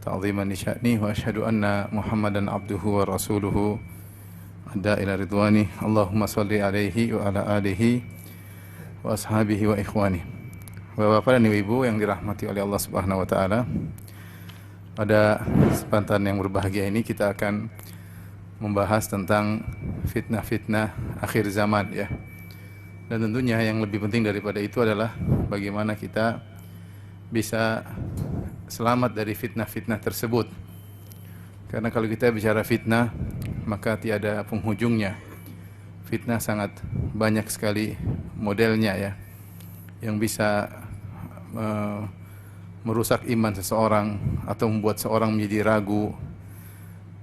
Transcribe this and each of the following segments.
تعظيما لشأنه وأشهد أن محمدا عبده ورسوله أدى إلى رضوانه اللهم صل عليه وعلى آله وأصحابه وإخوانه. Bapak dan Ibu yang dirahmati oleh Allah Subhanahu wa taala. Pada kesempatan yang berbahagia ini kita akan membahas tentang fitnah-fitnah akhir zaman ya. Dan tentunya yang lebih penting daripada itu adalah bagaimana kita bisa selamat dari fitnah-fitnah tersebut. Karena kalau kita bicara fitnah, maka tiada penghujungnya. Fitnah sangat banyak sekali modelnya ya, yang bisa merusak iman seseorang atau membuat seorang menjadi ragu,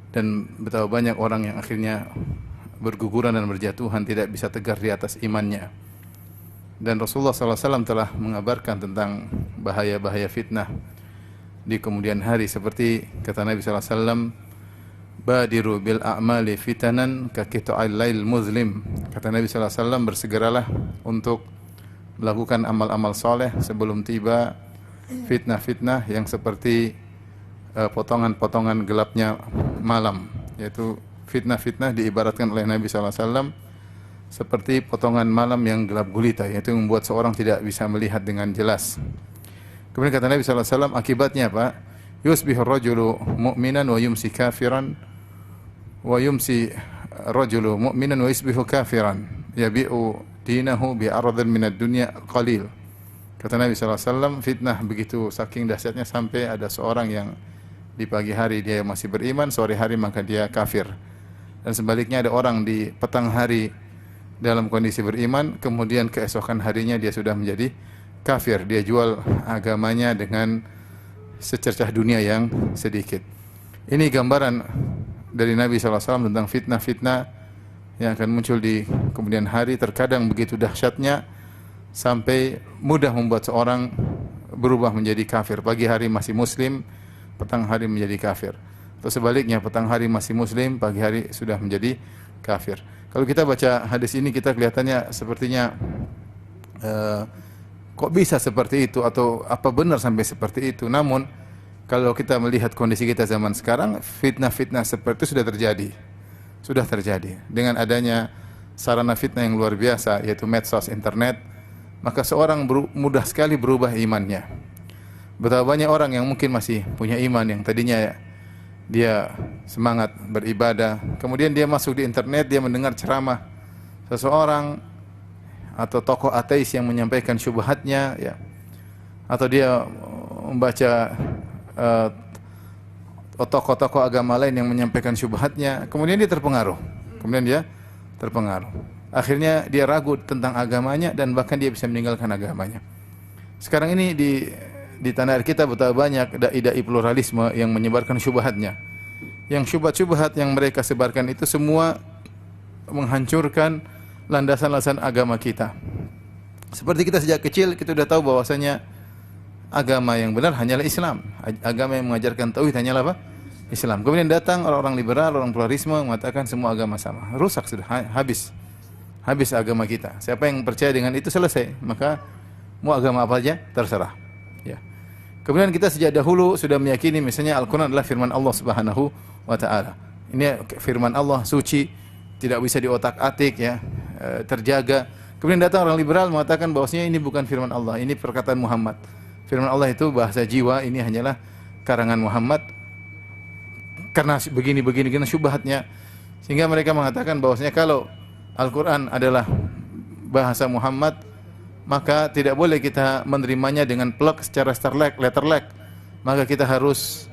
dan betapa banyak orang yang akhirnya berguguran dan berjatuhan, tidak bisa tegar di atas imannya. Dan Rasulullah SAW telah mengabarkan tentang bahaya-bahaya fitnah di kemudian hari, seperti kata Nabi SAW, badiru bil a'mali fitanan ka qita'il lail muzlim. Kata Nabi SAW, bersegeralah untuk melakukan amal-amal soleh sebelum tiba fitnah-fitnah yang seperti potongan-potongan gelapnya malam. Yaitu fitnah-fitnah diibaratkan oleh Nabi SAW seperti potongan malam yang gelap gulita, yaitu membuat seorang tidak bisa melihat dengan jelas. Kemudian kata Nabi SAW, akibatnya apa? Yusbihur rajulu mu'minan wa yumsi kafiran, wa yumsi rajulu mu'minan wa yusbihu kafiran, yabi'u dinahu bi'aradhin minad dunya qalil. Kata Nabi SAW, fitnah begitu saking dahsyatnya sampai ada seorang yang di pagi hari dia masih beriman, sore hari maka dia kafir. Dan sebaliknya ada orang di petang hari dalam kondisi beriman, kemudian keesokan harinya dia sudah menjadi kafir. Dia jual agamanya dengan secercah dunia yang sedikit. Ini gambaran dari Nabi SAW tentang fitnah-fitnah yang akan muncul di kemudian hari. Terkadang begitu dahsyatnya sampai mudah membuat seorang berubah menjadi kafir. Pagi hari masih muslim, petang hari menjadi kafir. Atau sebaliknya, petang hari masih muslim, pagi hari sudah menjadi kafir. Kalau kita baca hadis ini, kita kelihatannya sepertinya kok bisa seperti itu, atau apa benar sampai seperti itu. Namun kalau kita melihat kondisi kita zaman sekarang, fitnah-fitnah seperti itu sudah terjadi. Dengan adanya sarana fitnah yang luar biasa, yaitu medsos, internet, maka seorang mudah sekali berubah imannya. Betapa banyak orang yang mungkin masih punya iman, yang tadinya dia semangat beribadah, kemudian dia masuk di internet, dia mendengar ceramah seseorang atau tokoh ateis yang menyampaikan syubhatnya ya, atau dia membaca tokoh-tokoh agama lain yang menyampaikan syubhatnya, kemudian dia terpengaruh. Akhirnya dia ragu tentang agamanya, dan bahkan dia bisa meninggalkan agamanya. Sekarang ini di tanah air kita betapa banyak dai-dai pluralisme yang menyebarkan syubhatnya. Yang syubhat-syubhat yang mereka sebarkan itu semua menghancurkan landasan-landasan agama kita. Seperti kita sejak kecil kita sudah tahu bahwasanya agama yang benar hanyalah Islam. Agama yang mengajarkan tauhid hanyalah apa? Islam. Kemudian datang orang-orang liberal, orang pluralisme mengatakan semua agama sama. Rusak sudah, habis agama kita. Siapa yang percaya dengan itu selesai, maka mau agama apa aja terserah. Ya. Kemudian kita sejak dahulu sudah meyakini misalnya Al-Qur'an adalah firman Allah Subhanahu wa taala. Ini firman Allah suci, tidak bisa diotak-atik ya, terjaga. Kemudian datang orang liberal mengatakan bahwasanya ini bukan firman Allah, ini perkataan Muhammad. Firman Allah itu bahasa jiwa, ini hanyalah karangan Muhammad. Karena begini syubhatnya, sehingga mereka mengatakan bahwasanya kalau Al-Qur'an adalah bahasa Muhammad, maka tidak boleh kita menerimanya dengan plek secara letterlek. Maka kita harus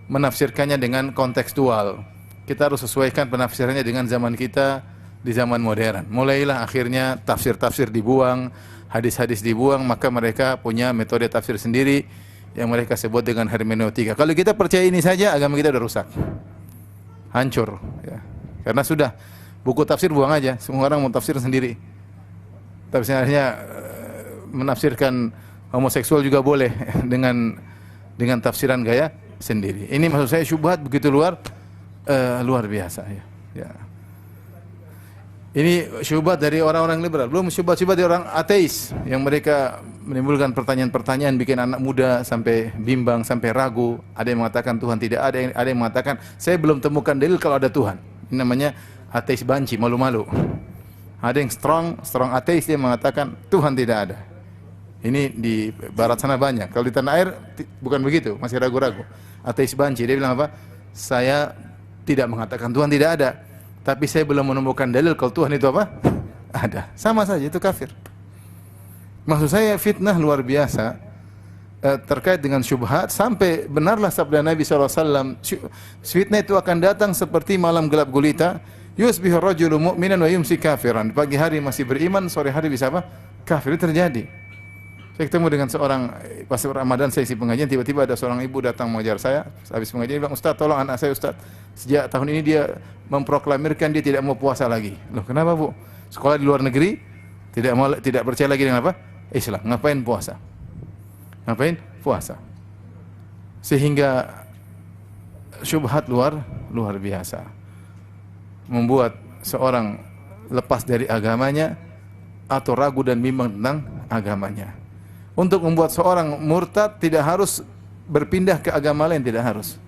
menafsirkannya dengan kontekstual. Kita harus sesuaikan penafsirannya dengan zaman kita di zaman modern. Mulailah akhirnya tafsir-tafsir dibuang, hadis-hadis dibuang, maka mereka punya metode tafsir sendiri yang mereka sebut dengan hermeneutika. Kalau kita percaya ini saja, agama kita sudah rusak, hancur ya. Karena sudah, buku tafsir buang aja, semua orang mau tafsir sendiri. Tafsirnya menafsirkan homoseksual juga boleh dengan tafsiran gaya sendiri. Ini maksud saya syubhat begitu luar biasa ya. Ya. Ini syubhat dari orang-orang liberal. Belum syubhat-syubhat dari orang ateis yang mereka menimbulkan pertanyaan-pertanyaan, bikin anak muda sampai bimbang, sampai ragu. Ada yang mengatakan Tuhan tidak ada, ada yang mengatakan saya belum temukan dalil kalau ada Tuhan. Ini namanya ateis banci, malu-malu. Ada yang strong ateis, dia mengatakan Tuhan tidak ada. Ini di barat sana banyak. Kalau di tanah air bukan begitu, masih ragu-ragu. Ateis banci, dia bilang apa? Saya tidak mengatakan Tuhan tidak ada, tapi saya belum menemukan dalil kalau Tuhan itu apa? Ada. Sama saja, itu kafir. Maksud saya fitnah luar biasa terkait dengan syubhat, sampai benarlah sabda Nabi SAW, fitnah itu akan datang seperti malam gelap gulita, yusbihu rajulu mu'minan wa yumsi kafiran. Pagi hari masih beriman, sore hari bisa apa? Kafir. Itu terjadi. Saya ketemu dengan seorang, pas Ramadan saya isi pengajian, tiba-tiba ada seorang ibu datang mengajar saya, habis pengajian dia bilang, Ustaz tolong anak saya Ustaz, sejak tahun ini dia memproklamirkan dia tidak mau puasa lagi. Loh kenapa Bu? Sekolah di luar negeri, tidak percaya lagi dengan apa? Islam. Ngapain puasa? Ngapain puasa? Sehingga syubhat luar biasa, membuat seorang lepas dari agamanya atau ragu dan bimbang tentang agamanya. Untuk membuat seorang murtad tidak harus berpindah ke agama lain, tidak harus.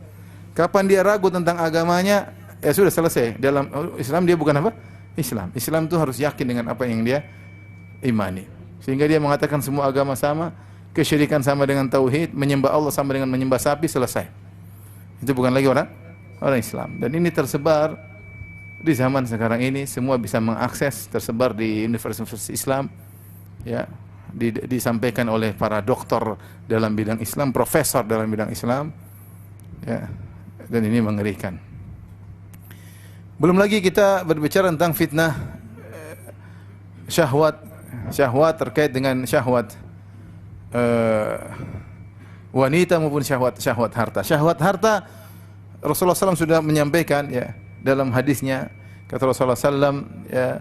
Kapan dia ragu tentang agamanya, ya sudah selesai. Dalam Islam dia bukan apa? Islam. Islam itu harus yakin dengan apa yang dia imani. Sehingga dia mengatakan semua agama sama, kesyirikan sama dengan tauhid, menyembah Allah sama dengan menyembah sapi, selesai. Itu bukan lagi orang Islam. Dan ini tersebar di zaman sekarang ini, semua bisa mengakses, tersebar di universitas Islam, ya, disampaikan oleh para doktor dalam bidang Islam, profesor dalam bidang Islam, ya, dan ini mengerikan. Belum lagi kita berbicara tentang fitnah syahwat terkait dengan syahwat wanita maupun syahwat harta. Syahwat harta Rasulullah SAW sudah menyampaikan, ya, dalam hadisnya, kata Rasulullah SAW, ya,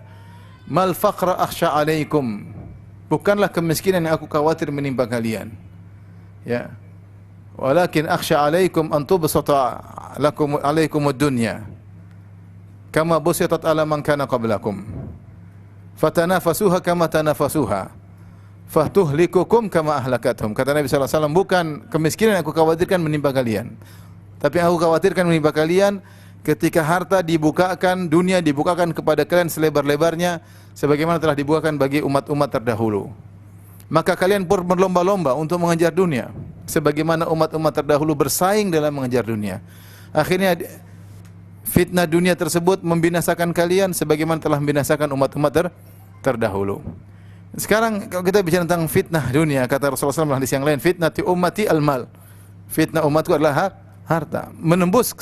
mal faqra akhsha alaikum, bukanlah kemiskinan yang aku khawatir menimpa kalian, ya, walakin akhsha alaikum an tubsata lakum alaikum ad-dunya kama busitat ala man kana qablakum fatanafasuha kama tanafasuha fatuhlikukum kama ahlakathum. Kata Nabi SAW, bukan kemiskinan yang aku khawatirkan menimpa kalian, tapi yang aku khawatirkan menimpa kalian ketika harta dibukakan, dunia dibukakan kepada kalian selebar-lebarnya, sebagaimana telah dibukakan bagi umat-umat terdahulu. Maka kalian pun berlomba-lomba untuk mengejar dunia, sebagaimana umat-umat terdahulu bersaing dalam mengejar dunia. Akhirnya fitnah dunia tersebut membinasakan kalian, sebagaimana telah membinasakan umat-umat terdahulu. Sekarang kalau kita bicara tentang fitnah dunia, kata Rasulullah SAW dalam hadis yang lain, fitnati ummati al-mal. Fitnah umatku adalah harta, menembus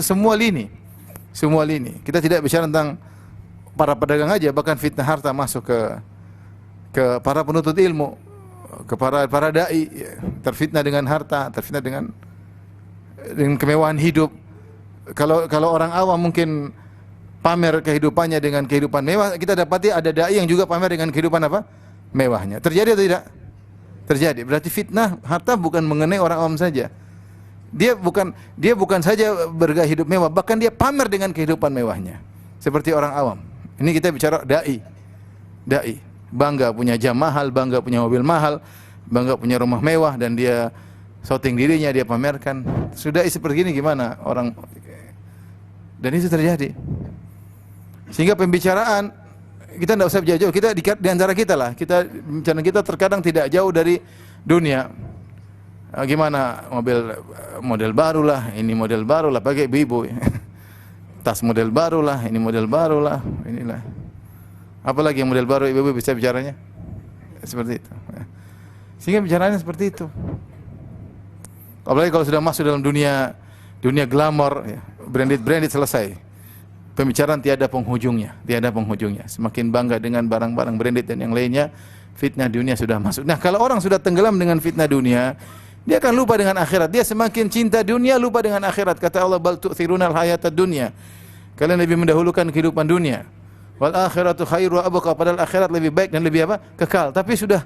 semua lini. Kita tidak bicara tentang para pedagang aja, bahkan fitnah harta masuk ke para penuntut ilmu, ke para dai, terfitnah dengan harta, terfitnah dengan kemewahan hidup. Kalau orang awam mungkin pamer kehidupannya dengan kehidupan mewah, kita dapati ada dai yang juga pamer dengan kehidupan apa? Mewahnya. Terjadi atau tidak? Terjadi. Berarti fitnah harta bukan mengenai orang awam saja. Dia bukan saja bergaya hidup mewah, bahkan dia pamer dengan kehidupan mewahnya. Seperti orang awam. Ini kita bicara dai. Bangga punya jam mahal, bangga punya mobil mahal, bangga punya rumah mewah, dan dia shouting dirinya, dia pamerkan. Sudah seperti ini gimana orang? Dan itu terjadi. Sehingga pembicaraan kita tidak usah jauh-jauh, kita di antara kita lah. Pembicaraan kita terkadang tidak jauh dari dunia. Gimana model baru lah, ini model baru lah, pakai ibu-ibu. Tas model baru lah, ini model baru lah, inilah. Apalagi yang model baru ibu-ibu bisa bicaranya seperti itu. Sehingga bicaranya seperti itu. Apalagi kalau sudah masuk dalam dunia glamor, ya, branded selesai. Pembicaraan tiada penghujungnya. Semakin bangga dengan barang-barang branded dan yang lainnya, fitnah dunia sudah masuk. Nah, kalau orang sudah tenggelam dengan fitnah dunia, dia akan lupa dengan akhirat. Dia semakin cinta dunia, lupa dengan akhirat. Kata Allah, bal tu'thirunal hayatad dunya. Kalian lebih mendahulukan kehidupan dunia. Wal akhiratu khairu wa abqa, padahal akhirat lebih baik dan lebih apa? Kekal. Tapi sudah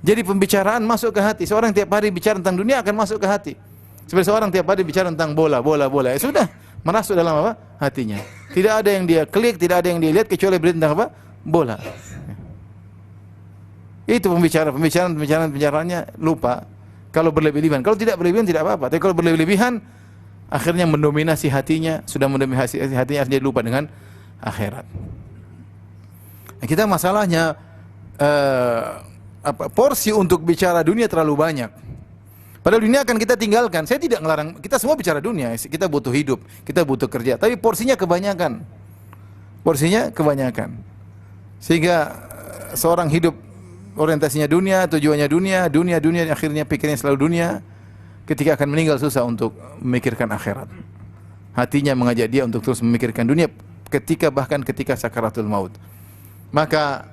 jadi pembicaraan masuk ke hati. Seorang tiap hari bicara tentang dunia akan masuk ke hati. Seperti seorang tiap hari bicara tentang bola. Ya sudah, merasuk dalam apa? Hatinya. Tidak ada yang dia klik, tidak ada yang dia lihat kecuali berita tentang apa? Bola. Itu pembicaraannya lupa. Kalau berlebihan, kalau tidak berlebihan tidak apa-apa. Tapi kalau berlebihan, akhirnya mendominasi hatinya, sudah mendominasi hatinya, dia lupa dengan akhirat. Nah, kita masalahnya porsi untuk bicara dunia terlalu banyak. Padahal dunia akan kita tinggalkan. Saya tidak melarang, kita semua bicara dunia. Kita butuh hidup, kita butuh kerja. Tapi porsinya kebanyakan. Porsinya kebanyakan. Sehingga seorang hidup orientasinya dunia, tujuannya dunia, akhirnya pikirnya selalu dunia. Ketika akan meninggal susah untuk memikirkan akhirat. Hatinya mengajak dia untuk terus memikirkan dunia bahkan ketika sakaratul maut. Maka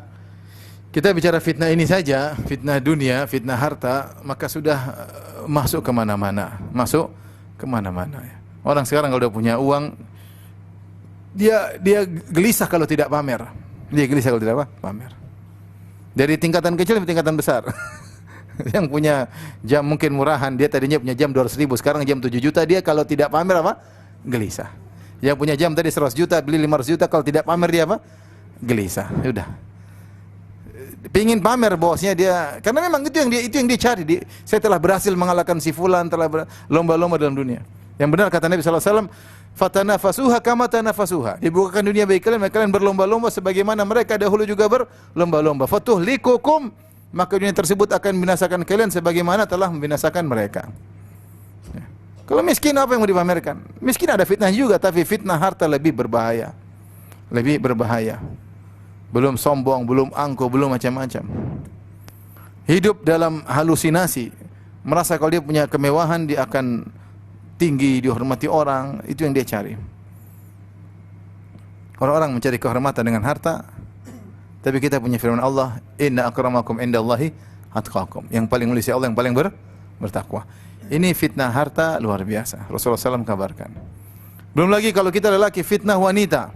kita bicara fitnah ini saja, fitnah dunia, fitnah harta, maka sudah masuk kemana-mana. Orang sekarang kalau udah punya uang, dia gelisah kalau tidak pamer. Pamer. Dari tingkatan kecil ke tingkatan besar. Yang punya jam mungkin murahan, dia tadinya punya jam 200.000, sekarang jam 7 juta, dia kalau tidak pamer apa? Gelisah. Yang punya jam tadi 100 juta, beli 500 juta, kalau tidak pamer dia apa? Gelisah. Sudah. Pingin pamer bosnya dia, karena memang itu yang dia cari. Saya telah berhasil mengalahkan si fulan, telah lomba-lomba dalam dunia. Yang benar kata Nabi sallallahu alaihi wasallam, fatanafasuha kama tanafasuha. Dibukakan dunia bagi kalian berlomba-lomba sebagaimana mereka dahulu juga berlomba-lomba. Fatuhlikukum, maka dunia tersebut akan membinasakan kalian sebagaimana telah membinasakan mereka. Ya. Kalau miskin apa yang mau dipamerkan? Miskin ada fitnah juga, tapi fitnah harta lebih berbahaya. Belum sombong, belum angkuh, belum macam-macam. Hidup dalam halusinasi, merasa kalau dia punya kemewahan dia akan tinggi, dihormati orang, itu yang dia cari. Orang-orang mencari kehormatan dengan harta, tapi kita punya firman Allah, inna akramakum indallahi atqakum. Yang paling mulia di Allah yang paling bertakwa. Ini fitnah harta luar biasa. Rasulullah SAW kabarkan. Belum lagi kalau kita lelaki, fitnah wanita.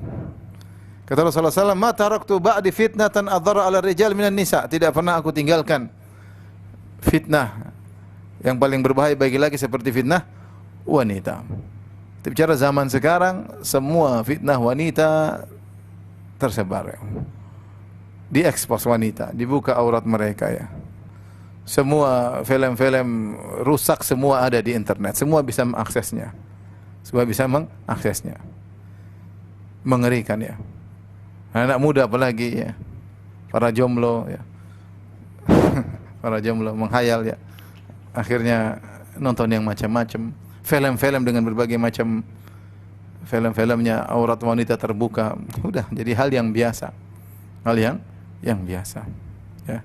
Kata Rasulullah SAW, ma taraktu ba'di fitnatan adhara ala rijal minan nisa. Tidak pernah aku tinggalkan fitnah yang paling berbahaya bagi laki seperti fitnah wanita. Tapi bicara zaman sekarang, semua fitnah wanita tersebar. Diekspos wanita, dibuka aurat mereka ya. Semua film-film rusak semua ada di internet. Semua bisa mengaksesnya. Mengerikan ya. Anak muda apalagi ya, para jomblo ya, para jomblo menghayal ya, akhirnya nonton yang macam-macam, film-film dengan berbagai macam film-filmnya aurat wanita terbuka, udah jadi hal yang biasa, yang biasa, ya,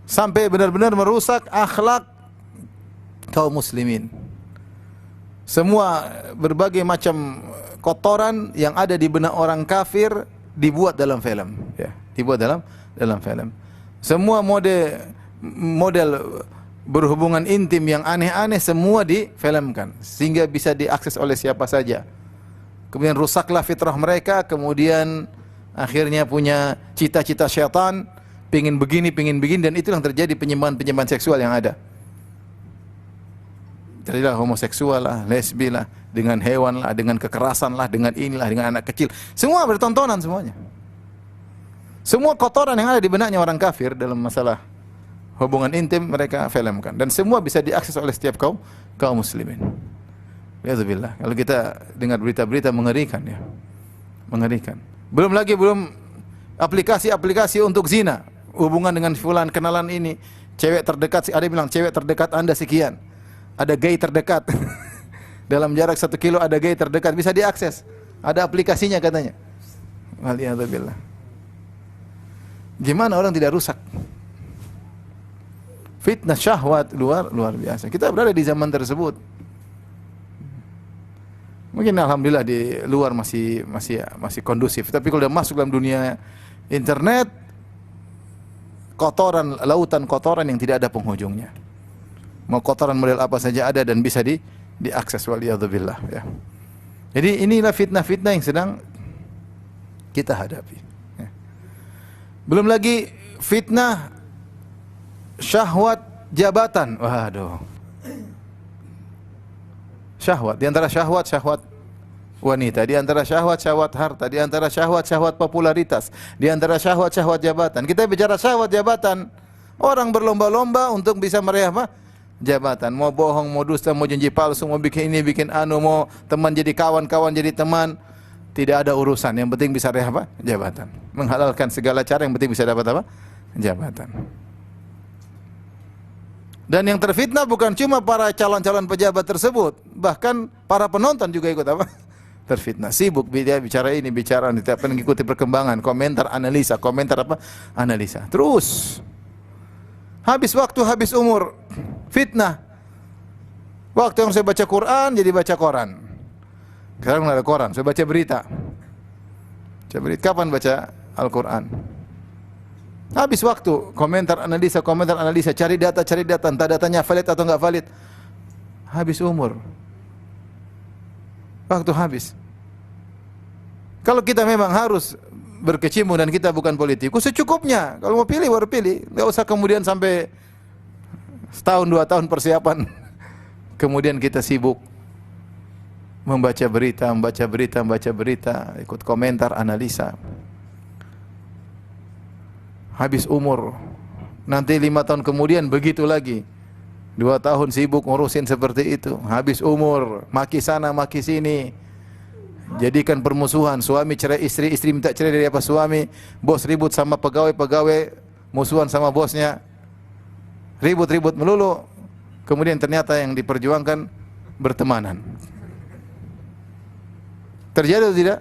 sampai benar-benar merusak akhlak kaum muslimin. Semua berbagai macam kotoran yang ada di benak orang kafir dibuat dalam film, ya, dalam film. Semua model berhubungan intim yang aneh-aneh semua difilmkan sehingga bisa diakses oleh siapa saja. Kemudian rusaklah fitrah mereka, kemudian akhirnya punya cita-cita syaitan, pingin begini, dan itu yang terjadi penyembahan seksual yang ada. Jadilah homoseksual lah, lesbi lah, dengan hewan lah, dengan kekerasan lah, dengan inilah, dengan anak kecil. Semua bertontonan semuanya. Semua kotoran yang ada di benaknya orang kafir dalam masalah hubungan intim mereka filmkan. Dan semua bisa diakses oleh setiap kaum muslimin. Alhamdulillah. Kalau kita dengar berita-berita mengerikan ya. Mengerikan. Belum aplikasi-aplikasi untuk zina. Hubungan dengan fulan, kenalan ini. Cewek terdekat, ada yang bilang cewek terdekat Anda sekian. Ada gay terdekat. Dalam jarak 1 kilo ada gay terdekat, bisa diakses. Ada aplikasinya katanya. Waliyadzubillah. Gimana orang tidak rusak? Fitnah syahwat luar biasa. Kita berada di zaman tersebut. Mungkin alhamdulillah di luar masih kondusif, tapi kalau sudah masuk dalam dunia internet, lautan kotoran yang tidak ada penghujungnya. Mau kotoran model apa saja ada dan bisa diakses, waliyadzubillah ya. Jadi inilah fitnah-fitnah yang sedang kita hadapi ya. Belum lagi fitnah syahwat jabatan. Waduh. Syahwat, di antara syahwat wanita, di antara syahwat-syahwat harta, di antara syahwat-syahwat popularitas, di antara syahwat-syahwat jabatan. Kita bicara syahwat jabatan, orang berlomba-lomba untuk bisa meraih apa? Jabatan. Mau bohong, mau dusta, mau janji palsu, mau bikin ini, bikin anu, mau teman jadi kawan, kawan jadi teman. Tidak ada urusan, yang penting bisa raih apa? Jabatan. Menghalalkan segala cara, yang penting bisa dapat apa? Jabatan. Dan yang terfitnah bukan cuma para calon-calon pejabat tersebut, bahkan para penonton juga ikut apa? Terfitnah. Sibuk dia bicara ini, bicara ini, tidak mengikuti perkembangan, komentar, analisa, komentar apa? Analisa. Terus habis waktu, habis umur, fitnah. Waktu yang saya baca Quran jadi baca koran. Sekarang nggak ada koran, saya baca berita. Baca berita. Kapan baca Al-Quran? Habis waktu, komentar analisa, cari data, entah datanya valid atau enggak valid. Habis umur. Waktu habis. Kalau kita memang harus berkecimpung dan kita bukan politikus, secukupnya. Kalau mau pilih, baru pilih. Enggak usah kemudian sampai setahun, 2 tahun persiapan. Kemudian kita sibuk membaca berita, ikut komentar, analisa. Habis umur, nanti 5 tahun kemudian begitu lagi. 2 tahun sibuk ngurusin seperti itu. Habis umur, maki sana, maki sini. Jadikan permusuhan, suami cerai istri, istri minta cerai dari apa suami, bos ribut sama pegawai, musuhan sama bosnya. Ribut-ribut melulu. Kemudian ternyata yang diperjuangkan bertemanan. Terjadi atau tidak?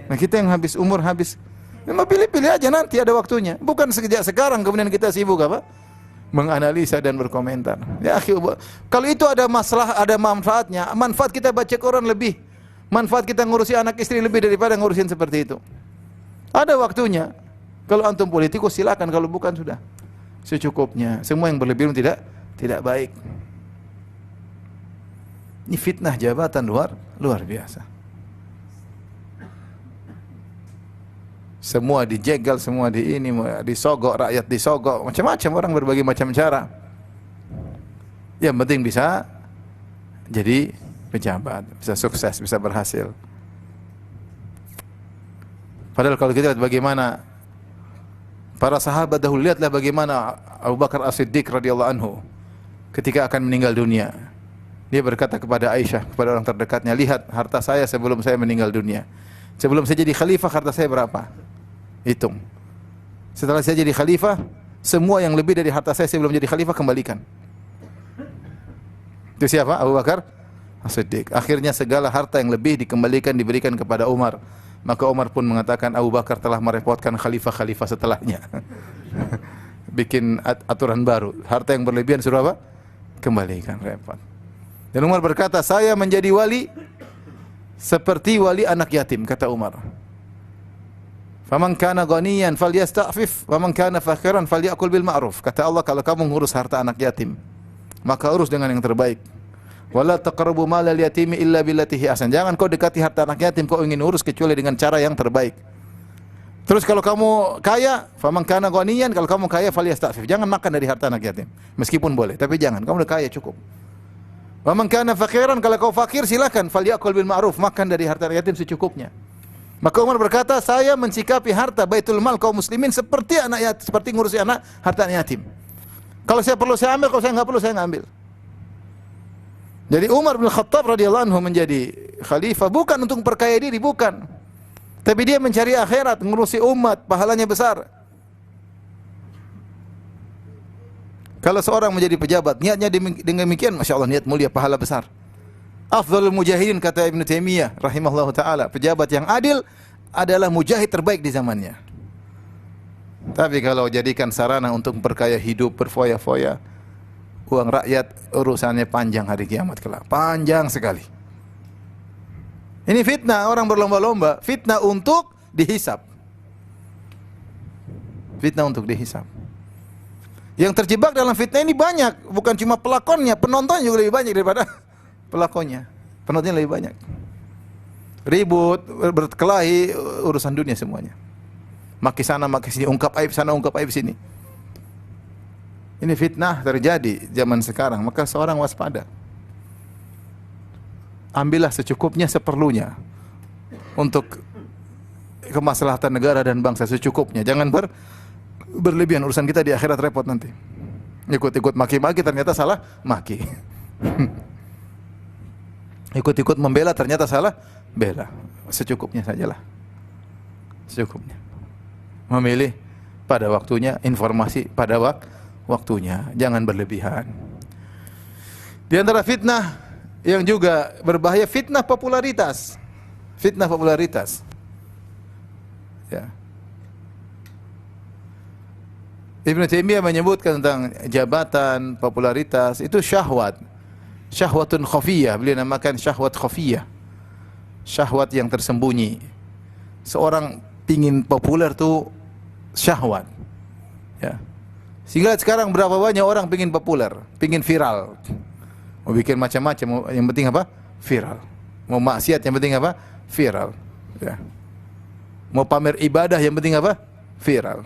Nah, kita yang habis umur, memang pilih-pilih aja, nanti ada waktunya. Bukan sejak sekarang kemudian kita sibuk apa? Menganalisa dan berkomentar. Ya, kalau itu ada masalah, ada manfaatnya. Manfaat kita baca Quran lebih. Manfaat kita ngurusi anak istri lebih daripada ngurusin seperti itu. Ada waktunya. Kalau antum politikus silakan, kalau bukan sudah secukupnya. Semua yang berlebihan tidak baik. Ini fitnah jabatan luar biasa. Semua dijegal, semua disogok, rakyat disogok, macam-macam, orang berbagai macam cara. Yang penting bisa jadi pejabat, bisa sukses, bisa berhasil. Padahal kalau kita lihat bagaimana para sahabat dahulu, lihatlah bagaimana Abu Bakar As-Siddiq radhiyallahu anhu ketika akan meninggal dunia. Dia berkata kepada Aisyah, kepada orang terdekatnya, lihat harta saya sebelum saya meninggal dunia. Sebelum saya jadi khalifah, harta saya berapa? Hitung. Setelah saya jadi khalifah, semua yang lebih dari harta saya sebelum jadi khalifah kembalikan. Itu siapa? Abu Bakar As-Siddiq. Akhirnya segala harta yang lebih dikembalikan, diberikan kepada Umar. Maka Umar pun mengatakan Abu Bakar telah merepotkan khalifah-khalifah setelahnya. Bikin aturan baru. Harta yang berlebihan suruh apa? Kembalikan, repot. Dan Umar berkata, saya menjadi wali seperti wali anak yatim, kata Umar. Faman kana ghaniyan falyasta'fif wa man kana fakhiran falyakul bil ma'ruf. Kata Allah, kalau kamu ngurus harta anak yatim, maka urus dengan yang terbaik. Wala taqrabu malal yatimi illa billati hi ahsan. Jangan kau dekati harta anak yatim kau ingin urus kecuali dengan cara yang terbaik. Terus kalau kamu kaya, faman kana ghaniyan, kalau kamu kaya falyasta'fif. Jangan makan dari harta anak yatim. Meskipun boleh, tapi jangan. Kamu udah kaya cukup. Wa man kana fakhiran, kalau kau fakir silakan falyakul bil ma'ruf, makan dari harta anak yatim secukupnya. Maka Umar berkata, saya mensikapi harta Baitul Mal kaum muslimin seperti anak yatim, seperti ngurusi anak harta anak yatim. Kalau saya perlu saya ambil, kalau saya enggak perlu saya enggak ambil. Jadi Umar bin Khattab radhiyallahu anhu menjadi khalifah bukan untuk memperkaya diri, bukan. Tapi dia mencari akhirat, ngurusi umat, pahalanya besar. Kalau seorang menjadi pejabat, niatnya demikian, Masya Allah, niat mulia, pahala besar. Afdhalul mujahidin, kata Ibnu Taimiyah rahimahullahu taala, pejabat yang adil adalah mujahid terbaik di zamannya. Tapi kalau jadikan sarana untuk memperkaya hidup, berfoya-foya, uang rakyat, urusannya panjang hari kiamat kelak. Panjang sekali. Ini fitnah, orang berlomba-lomba, fitnah untuk dihisab. Fitnah untuk dihisab. Yang terjebak dalam fitnah ini banyak, bukan cuma pelakonnya, penonton juga lebih banyak daripada pelakonnya. Penontonnya lebih banyak. Ribut, berkelahi, urusan dunia semuanya. Maki sana, maki sini, ungkap aib sana, ungkap aib sini. Ini fitnah terjadi zaman sekarang, maka seorang waspada. Ambillah secukupnya, seperlunya. untuk kemaslahatan negara dan bangsa secukupnya. Jangan berlebihan, urusan kita di akhirat repot nanti. Ikut-ikut maki-maki ternyata salah maki. Ikut-ikut membela ternyata salah bela. Secukupnya sajalah. Secukupnya. Memilih pada waktunya, informasi pada waktunya. Jangan berlebihan. Di antara fitnah yang juga berbahaya, fitnah popularitas. Fitnah popularitas. Ya. Ibnu Taimiyah menyebutkan tentang jabatan, popularitas, itu syahwat. Syahwatun khafiyah, beliau namakan syahwat khafiyah. Syahwat yang tersembunyi. Seorang pingin populer tuh syahwat. Ya. Sehingga sekarang berapa banyak orang pingin populer, pingin viral. Mau bikin macam-macam, yang penting apa? Viral. Mau maksiat, yang penting apa? Viral. Ya. Mau pamer ibadah, yang penting apa? Viral.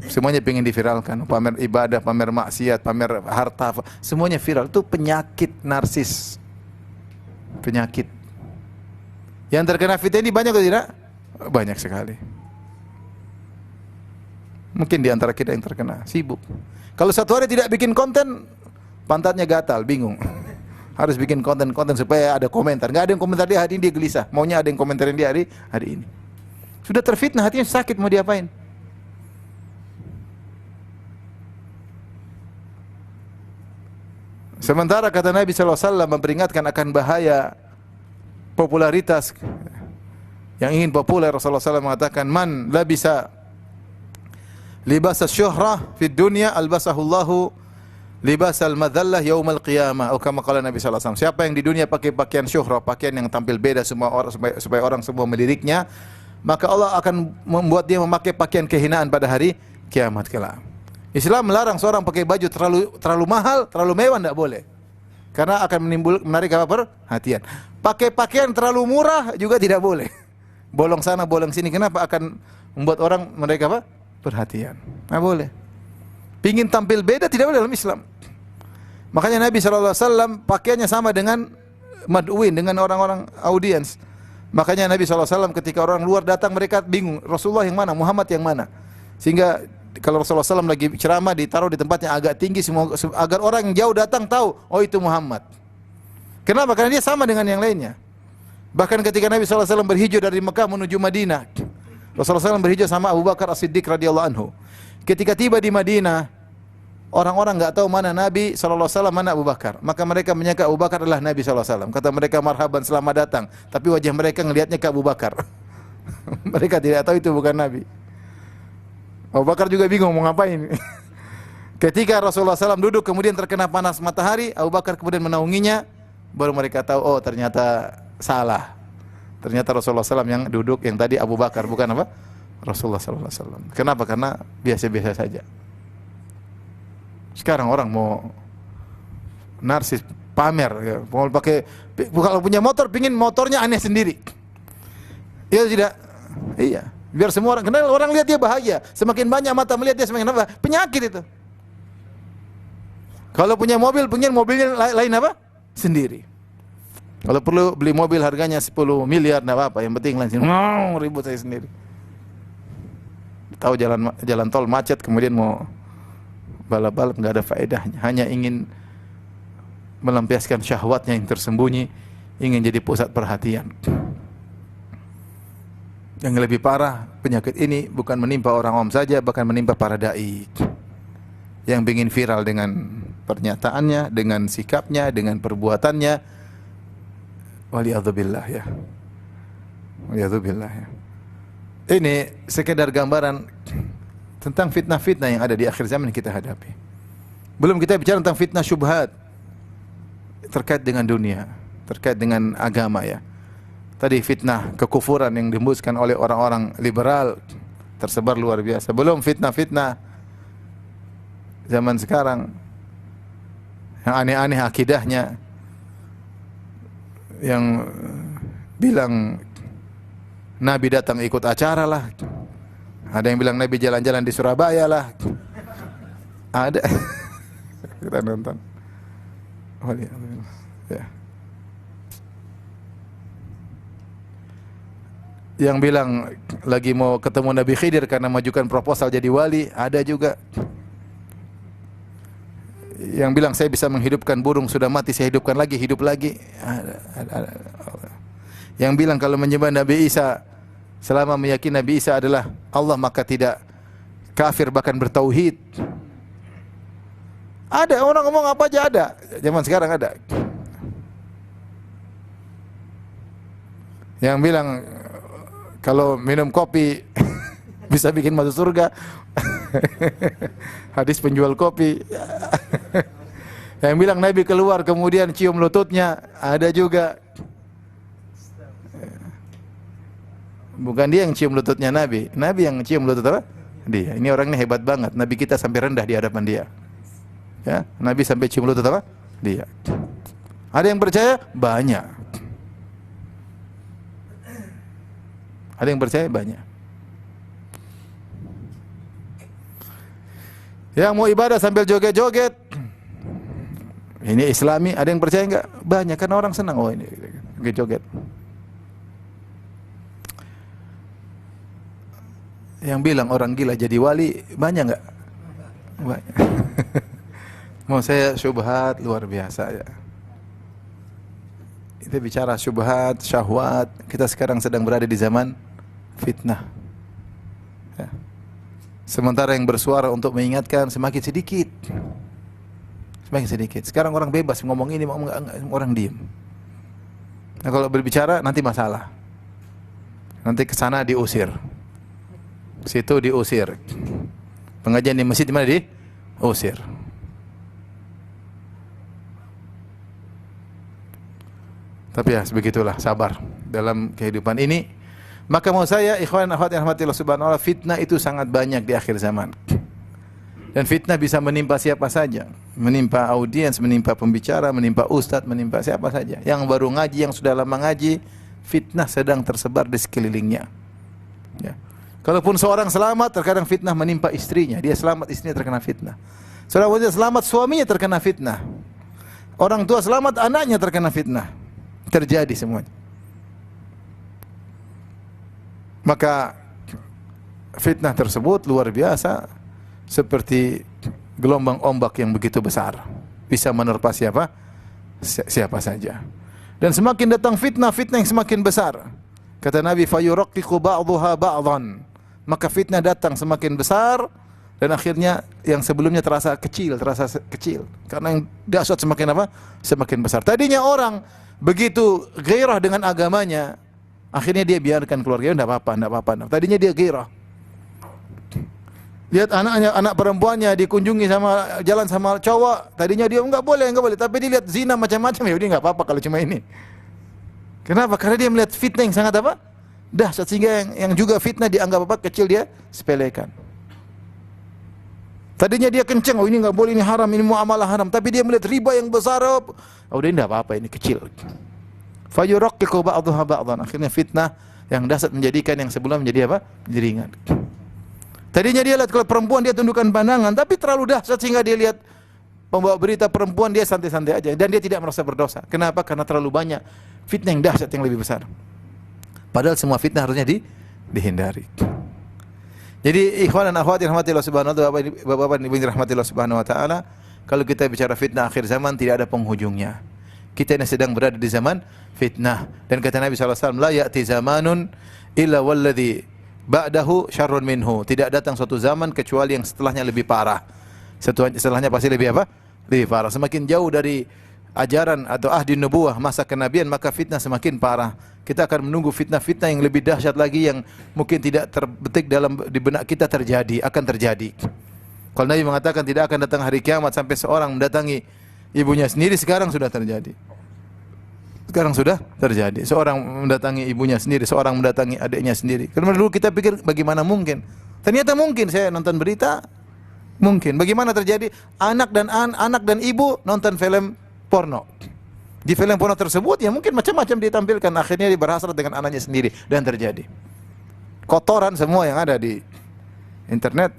Semuanya pengen diviralkan. Pamer ibadah, pamer maksiat, pamer harta, semuanya viral. Itu penyakit narsis. Penyakit. Yang terkena fitnah ini banyak atau tidak? Banyak sekali. Mungkin di antara kita yang terkena, sibuk. Kalau satu hari tidak bikin konten, pantatnya gatal, bingung. Harus bikin konten-konten supaya ada komentar. Enggak ada yang komentar dia hari ini, dia gelisah. Maunya ada yang komentarin dia hari ini. Sudah terfitnah, hatinya sakit, mau diapain? Sementara kata Nabi SAW memperingatkan akan bahaya popularitas. Yang ingin populer, Rasulullah SAW mengatakan, man labisa libas syuhrah fid dunya albasahullahu libas al-madhallah yaumal qiyamah. Atau kama qala Nabi sallallahu alaihi wasallam, siapa yang di dunia pakai pakaian syuhrah, pakaian yang tampil beda semua orang supaya orang semua meliriknya, maka Allah akan membuat dia memakai pakaian kehinaan pada hari kiamat kelak. Islam melarang seorang pakai baju terlalu mahal, terlalu mewah, tidak boleh. Karena akan menarik apa? Perhatian. Pakai pakaian terlalu murah juga tidak boleh. Bolong sana, bolong sini. Kenapa? Akan membuat orang mereka apa? Perhatian. Tidak boleh. Pingin tampil beda tidak boleh dalam Islam. Makanya Nabi SAW pakaiannya sama dengan mad'uin, dengan orang-orang audiens. Makanya Nabi SAW ketika orang luar datang mereka bingung, Rasulullah yang mana, Muhammad yang mana. Sehingga kalau Rasulullah SAW lagi ceramah ditaruh di tempat yang agak tinggi agar orang yang jauh datang tahu, oh itu Muhammad. Kenapa? Karena dia sama dengan yang lainnya. Bahkan ketika Nabi SAW berhijrah dari Mekah menuju Madinah, Rasulullah SAW berhijrah sama Abu Bakar As-Siddiq radhiyallahu anhu. Ketika tiba di Madinah, orang-orang enggak tahu mana Nabi SAW, mana Abu Bakar. Maka mereka menyangka Abu Bakar adalah Nabi SAW. Kata mereka, marhaban, selamat datang. Tapi wajah mereka ngelihatnya ke Abu Bakar. Mereka tidak tahu itu bukan Nabi. Abu Bakar juga bingung mau ngapain. Ketika Rasulullah SAW duduk kemudian terkena panas matahari, Abu Bakar kemudian menaunginya, baru mereka tahu, oh ternyata salah. Ternyata Rasulullah SAW yang duduk, yang tadi Abu Bakar, bukan apa? Rasulullah SAW. Kenapa? Karena biasa-biasa saja. Sekarang orang mau narsis, pamer, ya. Mau pakai, kalau punya motor, pingin motornya aneh sendiri. Iya tidak? Iya. Biar semua orang kenal, orang lihat dia bahagia. Semakin banyak mata melihat dia semakin apa? Penyakit itu. Kalau punya mobil, pengen mobilnya lain apa? Sendiri. Kalau perlu beli mobil harganya 10 miliar, enggak apa-apa. Yang penting lain. Mau ribut saya sendiri. Tahu jalan tol macet, kemudian mau balap-balap, enggak ada faedahnya. Hanya ingin melampiaskan syahwatnya yang tersembunyi, ingin jadi pusat perhatian. Yang lebih parah, penyakit ini bukan menimpa orang awam saja, bahkan menimpa para dai yang ingin viral dengan pernyataannya, dengan sikapnya, dengan perbuatannya. Waliyadzubillah ya. Waliyadzubillah ya. Ini sekedar gambaran tentang fitnah-fitnah yang ada di akhir zaman yang kita hadapi. Belum kita bicara tentang fitnah syubhat terkait dengan dunia, terkait dengan agama ya. Tadi fitnah kekufuran yang dihembuskan oleh orang-orang liberal tersebar luar biasa. Belum fitnah-fitnah zaman sekarang yang aneh-aneh akidahnya, yang bilang Nabi datang ikut acara lah. Ada yang bilang Nabi jalan-jalan di Surabaya lah. Ada. Kita nonton. Ya. Yang bilang lagi mau ketemu Nabi Khidir karena majukan proposal jadi wali, ada juga. Yang bilang saya bisa menghidupkan burung sudah mati, saya hidupkan lagi, hidup lagi. Ada. Yang bilang kalau menyembah Nabi Isa, selama meyakini Nabi Isa adalah Allah maka tidak kafir bahkan bertauhid. Ada orang ngomong apa aja ada. Zaman sekarang ada. Yang bilang kalau minum kopi bisa bikin masuk surga. Hadis penjual kopi. Yang bilang Nabi keluar kemudian cium lututnya, ada juga. Bukan dia yang cium lututnya Nabi, Nabi yang cium lutut apa? Dia. Ini orangnya hebat banget. Nabi kita sampai rendah di hadapan dia. Ya, Nabi sampai cium lutut apa? Dia. Ada yang percaya? Banyak. Ada yang percaya? Banyak. Yang mau ibadah sambil joget-joget, ini Islami. Ada yang percaya enggak? Banyak, karena orang senang. Oh ini joget-joget. Yang bilang orang gila jadi wali banyak enggak? Banyak. Mau saya syubhat luar biasa ya. Kita bicara syubhat, syahwat. Kita sekarang sedang berada di zaman fitnah. Ya. Sementara yang bersuara untuk mengingatkan semakin sedikit. Semakin sedikit. Sekarang orang bebas ngomong ini, ngomong orang diem. Nah, kalau berbicara nanti masalah. Nanti ke sana diusir. Situ diusir. Pengajian di masjid di mana diusir. Tapi ya sebegitulah, sabar dalam kehidupan ini. Maka mau saya, ikhwan akhwat yang rahmatillah subhanahu wa ta'ala, fitnah itu sangat banyak di akhir zaman. Dan fitnah bisa menimpa siapa saja. Menimpa audiens, menimpa pembicara, menimpa ustadz, menimpa siapa saja. Yang baru ngaji, yang sudah lama ngaji, fitnah sedang tersebar di sekelilingnya. Ya. Kalaupun seorang selamat, terkadang fitnah menimpa istrinya. Dia selamat, istrinya terkena fitnah. Seorang wanita selamat, suaminya terkena fitnah. Orang tua selamat, anaknya terkena fitnah. Terjadi semuanya. Maka fitnah tersebut luar biasa, seperti gelombang ombak yang begitu besar, bisa menerpa siapa saja. Dan semakin datang fitnah yang semakin besar. Kata Nabi, fayuraqqiqu ba'dhuha ba'dhan. Maka fitnah datang semakin besar dan akhirnya yang sebelumnya terasa kecil karena yang dahsyat semakin besar. Tadinya orang begitu gairah dengan agamanya, akhirnya dia biarkan keluarganya, enggak apa-apa. Tadinya dia gairah. Lihat anaknya, anak perempuannya dikunjungi jalan sama cowok, tadinya dia enggak boleh, tapi dia lihat zina macam-macam, ya udah enggak apa-apa kalau cuma ini. Kenapa? Karena dia melihat fitnah yang sangat dahsyat, sehingga yang juga fitnah dianggap kecil, dia sepelekan. Tadinya dia kenceng, oh ini enggak boleh, ini haram, ini muamalah haram, tapi dia melihat riba yang besar, oh udah enggak apa-apa, ini kecil. Fayuraqqiqu ba'dhuha ba'dhan. Akhirnya fitnah yang dahsyat menjadikan yang sebelum menjadi jadi ringan. Tadinya dia lihat kalau perempuan dia tundukkan pandangan, tapi terlalu dahsyat sehingga dia lihat pembawa berita perempuan dia santai-santai aja dan dia tidak merasa berdosa. Kenapa? Karena terlalu banyak fitnah yang dahsyat yang lebih besar. Padahal semua fitnah harusnya dihindari. Jadi ikhwan dan akhwat yang rahmatillah subhanahu wa ta'ala, bapak-bapak dan ibu yang rahmatillah subhanahu wa ta'ala, kalau kita bicara fitnah akhir zaman tidak ada penghujungnya. Kita ini sedang berada di zaman fitnah. Dan kata Nabi SAW, la ya'ti zamanun illa walladhi ba'dahu syarrun minhu. Tidak datang suatu zaman kecuali yang setelahnya lebih parah. Setelahnya pasti lebih lebih parah. Semakin jauh dari ajaran atau ahdi nubuwah, masa kenabian, maka fitnah semakin parah. Kita akan menunggu fitnah-fitnah yang lebih dahsyat lagi, yang mungkin tidak terbetik di benak kita, akan terjadi. Kalau Nabi mengatakan tidak akan datang hari kiamat sampai seorang mendatangi ibunya sendiri, sekarang sudah terjadi. Seorang mendatangi ibunya sendiri, seorang mendatangi adiknya sendiri. Karena dulu kita pikir bagaimana mungkin? Ternyata mungkin. Saya nonton berita, mungkin. Bagaimana terjadi? Anak dan ibu nonton film porno. Di film porno tersebut ya mungkin macam-macam ditampilkan. Akhirnya dia berhasrat dengan anaknya sendiri dan terjadi. Kotoran semua yang ada di internet.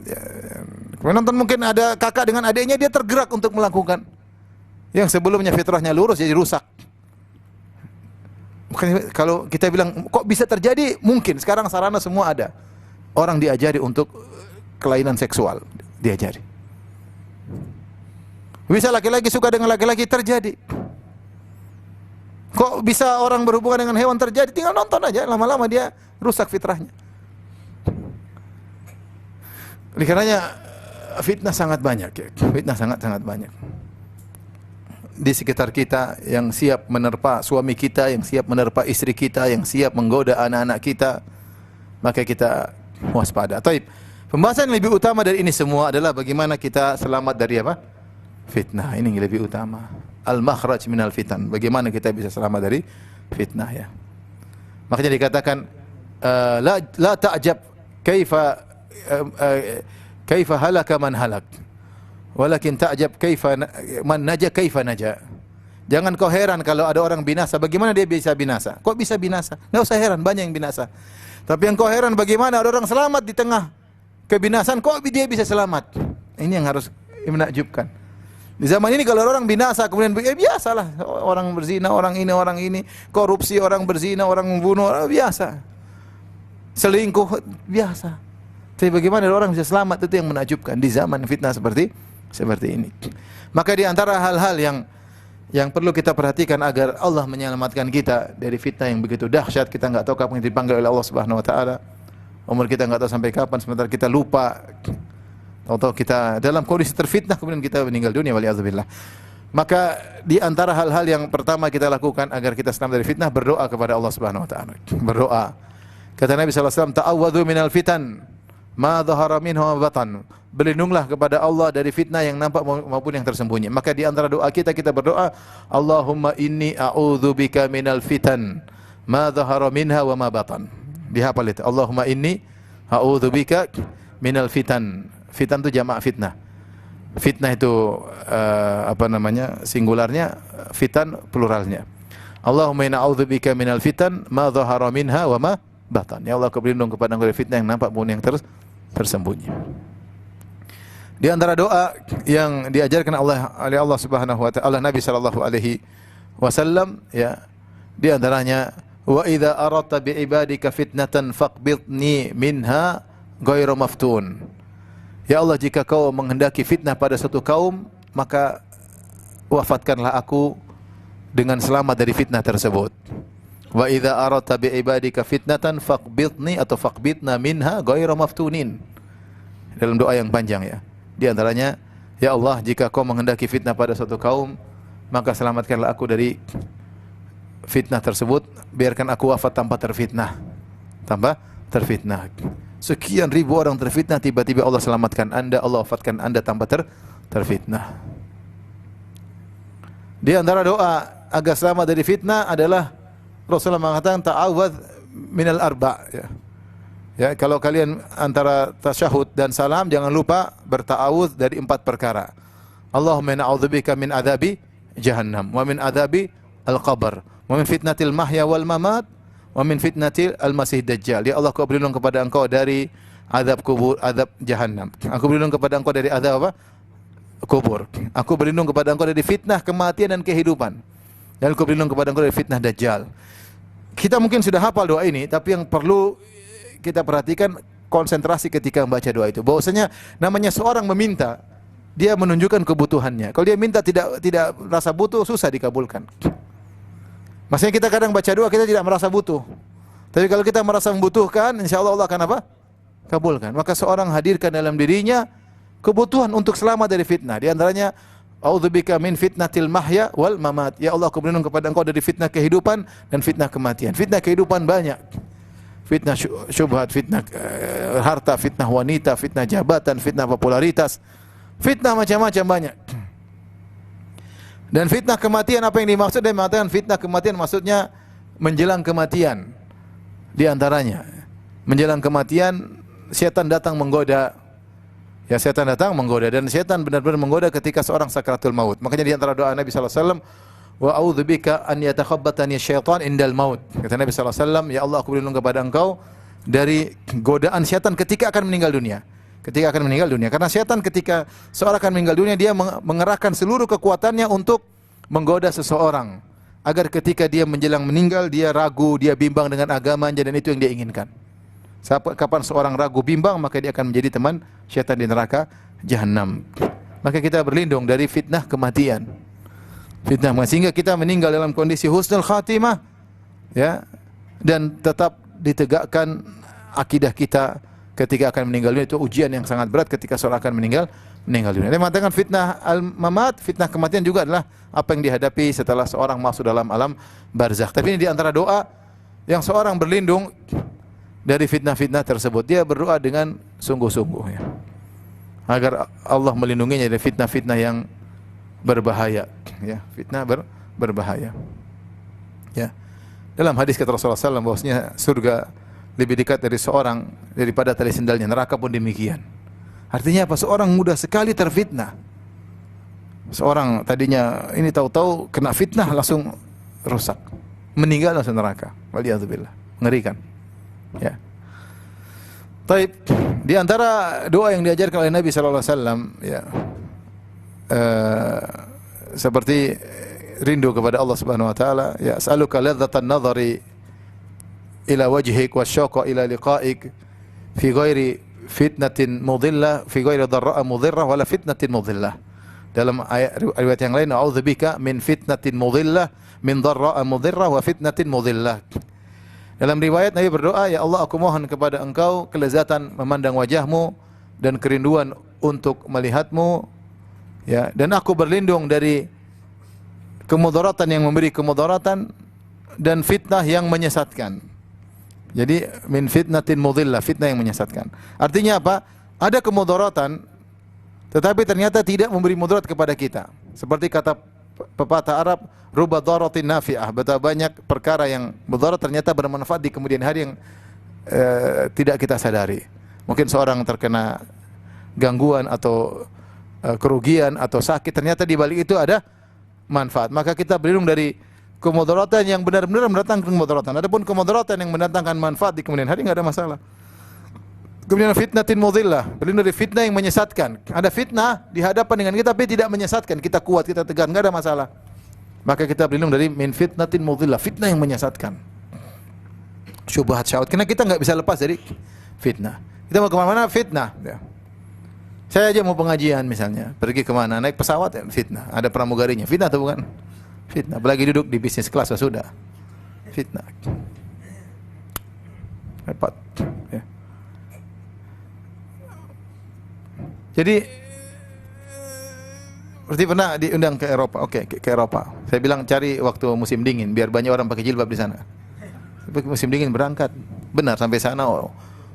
Nonton mungkin ada kakak dengan adiknya, dia tergerak untuk melakukan yang sebelumnya fitrahnya lurus jadi rusak. Makanya kalau kita bilang kok bisa terjadi, mungkin sekarang sarana semua ada. Orang diajari untuk kelainan seksual, diajari. Bisa laki-laki suka dengan laki-laki, terjadi. Kok bisa orang berhubungan dengan hewan, terjadi? Tinggal nonton aja, lama-lama dia rusak fitrahnya. Oleh karenanya fitnah sangat banyak, ya. Fitnah sangat banyak. Di sekitar kita yang siap menerpa suami kita, yang siap menerpa istri kita, yang siap menggoda anak-anak kita, maka kita waspada. Taib. Pembahasan yang lebih utama dari ini semua adalah bagaimana kita selamat dari apa? Fitnah. Ini yang lebih utama. Al-makhraj minal fitan. Bagaimana kita bisa selamat dari fitnah, ya. Makanya dikatakan la ta'jab kaifa halaka man halak. Walakin ta'jab kaifa man naja kaifa naja. Jangan kau heran kalau ada orang binasa, bagaimana dia bisa binasa? Kok bisa binasa? Enggak usah heran, banyak yang binasa. Tapi yang kau heran bagaimana ada orang selamat di tengah kebinasaan, kok dia bisa selamat? Ini yang harus menakjubkan. Di zaman ini kalau orang binasa kemudian biasalah, orang berzina, orang ini, korupsi, orang berzina, orang membunuh, biasa. Selingkuh biasa. Tapi bagaimana ada orang bisa selamat, itu yang menakjubkan di zaman fitnah seperti ini. Maka di antara hal-hal yang perlu kita perhatikan agar Allah menyelamatkan kita dari fitnah yang begitu dahsyat, kita enggak tahu kapan dipanggil oleh Allah Subhanahu wa taala. Umur kita enggak tahu sampai kapan, sementara kita lupa. Tahu-tahu kita dalam kondisi terfitnah kemudian kita meninggal dunia, waliyadzubillah. Maka di antara hal-hal yang pertama kita lakukan agar kita selamat dari fitnah, berdoa kepada Allah Subhanahu wa taala. Berdoa. Kata Nabi sallallahu alaihi wasallam, ta'awwadzu minal fitan ma dhahara minha wa batan. Berlindunglah kepada Allah dari fitnah yang nampak maupun yang tersembunyi. Maka di antara doa kita berdoa, Allahumma inni a'udzubika minal fitan ma dhahara minha wa ma batan. Dihafal itu. Allahumma inni a'udzubika minal fitan. Fitan itu jamak fitnah. Fitnah itu singularnya, fitan pluralnya. Allahumma inni a'udzubika minal fitan ma dhahara minha wa ma batan. Ya Allah, Kau berlindung kepada Engkau dari fitnah yang nampak maupun yang tersembunyi. Di antara doa yang diajarkan oleh Allah Subhanahu wa taala Nabi sallallahu alaihi wasallam, ya, di antaranya wa idza aradta bi ibadika fitnatan faqbidni minha ghairu maftun. Ya Allah, jika Kau menghendaki fitnah pada suatu kaum, maka wafatkanlah aku dengan selamat dari fitnah tersebut. Wa idza aradta bi ibadika fitnatan faqbidni atau faqbidna minha ghairu maftunin. Dalam doa yang panjang, ya. Di antaranya, ya Allah, jika Kau menghendaki fitnah pada suatu kaum, maka selamatkanlah aku dari fitnah tersebut, biarkan aku wafat tanpa terfitnah. Tanpa terfitnah. Sekian ribu orang terfitnah, tiba-tiba Allah selamatkan Anda, Allah wafatkan Anda tanpa terfitnah. Di antara doa agar selamat dari fitnah adalah Rasulullah mengatakan ta'awwadz minal arba', ya. Ya, kalau kalian antara tasyahud dan salam jangan lupa berta'awudz dari 4 perkara. Allahumma na'udzubika min adzabi jahannam wa min adzabi al-qabr wa min fitnatil mahya wal mamat wa min fitnatil al-masih dajjal. Ya Allah, Kau berlindung kepada Engkau dari azab kubur, azab jahannam. Aku berlindung kepada Engkau dari azab apa? Kubur. Aku berlindung kepada Engkau dari fitnah kematian dan kehidupan. Dan aku berlindung kepada Engkau dari fitnah dajjal. Kita mungkin sudah hafal doa ini, tapi yang perlu kita perhatikan konsentrasi ketika membaca doa itu. Bahwasanya namanya seorang meminta, dia menunjukkan kebutuhannya. Kalau dia minta tidak merasa butuh, susah dikabulkan. Maksudnya kita kadang baca doa kita tidak merasa butuh. Tapi kalau kita merasa membutuhkan, insyaallah Allah akan apa? Kabulkan. Maka seorang hadirkan dalam dirinya kebutuhan untuk selamat dari fitnah. Di antaranya a'udzubika min fitnatil mahya wal mamat. Ya Allah, aku berlindung kepada Engkau dari fitnah kehidupan dan fitnah kematian. Fitnah kehidupan banyak. Fitnah syubhat, fitnah harta, fitnah wanita, fitnah jabatan, fitnah popularitas. Fitnah macam-macam banyak. Dan fitnah kematian, apa yang dimaksud? Dia mengatakan fitnah kematian maksudnya menjelang kematian. Di antaranya menjelang kematian setan datang menggoda. Ya, setan datang menggoda, dan setan benar-benar menggoda ketika seorang sakaratul maut. Makanya di antara doa Nabi sallallahu alaihi wasallam, wa a'udzubika an yatakhabbatani syaitan indal maut. Kata Nabi sallallahu alaihi wasallam, ya Allah, aku berlindung kepada Engkau dari godaan syaitan ketika akan meninggal dunia. Ketika akan meninggal dunia. Karena syaitan ketika seorang akan meninggal dunia, dia mengerahkan seluruh kekuatannya untuk menggoda seseorang agar ketika dia menjelang meninggal dia ragu, dia bimbang dengan agamanya, dan itu yang dia inginkan. Kapan seorang ragu bimbang, maka dia akan menjadi teman syaitan di neraka jahanam. Maka kita berlindung dari fitnah kematian. Fitnah sehingga kita meninggal dalam kondisi husnul khatimah, ya, dan tetap ditegakkan akidah kita ketika akan meninggal dunia. Itu ujian yang sangat berat ketika seorang akan meninggal dunia. Dia mengatakan fitnah al-mamat, fitnah kematian juga adalah apa yang dihadapi setelah seorang masuk dalam alam barzakh. Tapi ini di antara doa yang seorang berlindung dari fitnah-fitnah tersebut. Dia berdoa dengan sungguh-sungguh, ya, agar Allah melindunginya dari fitnah-fitnah yang berbahaya, ya, fitnah berbahaya. Ya. Dalam hadis kata Rasulullah SAW bahwasanya surga lebih dekat dari seorang daripada tali sendalnya, neraka pun demikian. Artinya apa? Seorang mudah sekali terfitnah. Seorang tadinya ini tahu-tahu kena fitnah langsung rusak, meninggal langsung neraka. Waliyadzubillah. Mengerikan. Ya. Taib, di antara doa yang diajarkan oleh Nabi sallallahu alaihi wasallam, ya, seperti rindu kepada Allah Subhanahu wa taala, ya, as'aluka ladzatan nadhari ila wajhik wasyauqa ila liqa'ik fi ghairi fitnatin mudillah, fi ghairi dharra'a mudhirrah wala fitnatin mudillah. Dalam ayat riwayat yang lain, a'udzubika min fitnatin mudillah, min dharra'a mudhirrah wa fitnatin mudillah. Dalam riwayat Nabi berdoa, ya Allah, aku mohon kepada Engkau kelezatan memandang wajahmu dan kerinduan untuk melihatmu, ya, dan aku berlindung dari kemudaratan yang memberi kemudaratan dan fitnah yang menyesatkan. Jadi min fitnatin mudillah, fitnah yang menyesatkan. Artinya apa? Ada kemudaratan tetapi ternyata tidak memberi mudarat kepada kita. Seperti kata pepatah Arab, ruba daratin nafi'ah, betapa banyak perkara yang mudarat ternyata bermanfaat di kemudian hari yang tidak kita sadari. Mungkin seorang terkena gangguan atau kerugian atau sakit, ternyata di balik itu ada manfaat. Maka kita berlindung dari kemudaratan yang benar-benar mendatangkan kemudaratan. Adapun kemudaratan yang mendatangkan manfaat di kemudian hari enggak ada masalah. Kemudian fitnatin mudhillah, berlindung dari fitnah yang menyesatkan. Ada fitnah di hadapan dengan kita tapi tidak menyesatkan, kita kuat, kita tegar, enggak ada masalah. Maka kita berlindung dari min fitnatin mudhillah, fitnah yang menyesatkan. Syubhat syahwat, karena kita enggak bisa lepas dari fitnah. Kita mau kemana-mana fitnah, ya. Saya aja mau pengajian misalnya, pergi kemana, naik pesawat, ya, fitnah. Ada pramugarinya, fitnah atau bukan? Fitnah. Apalagi duduk di bisnis kelas, sudah fitnah. Repot, ya. Jadi seperti pernah diundang ke Eropa, oke, ke Eropa. Saya bilang cari waktu musim dingin biar banyak orang pakai jilbab di sana. Musim dingin berangkat, benar sampai sana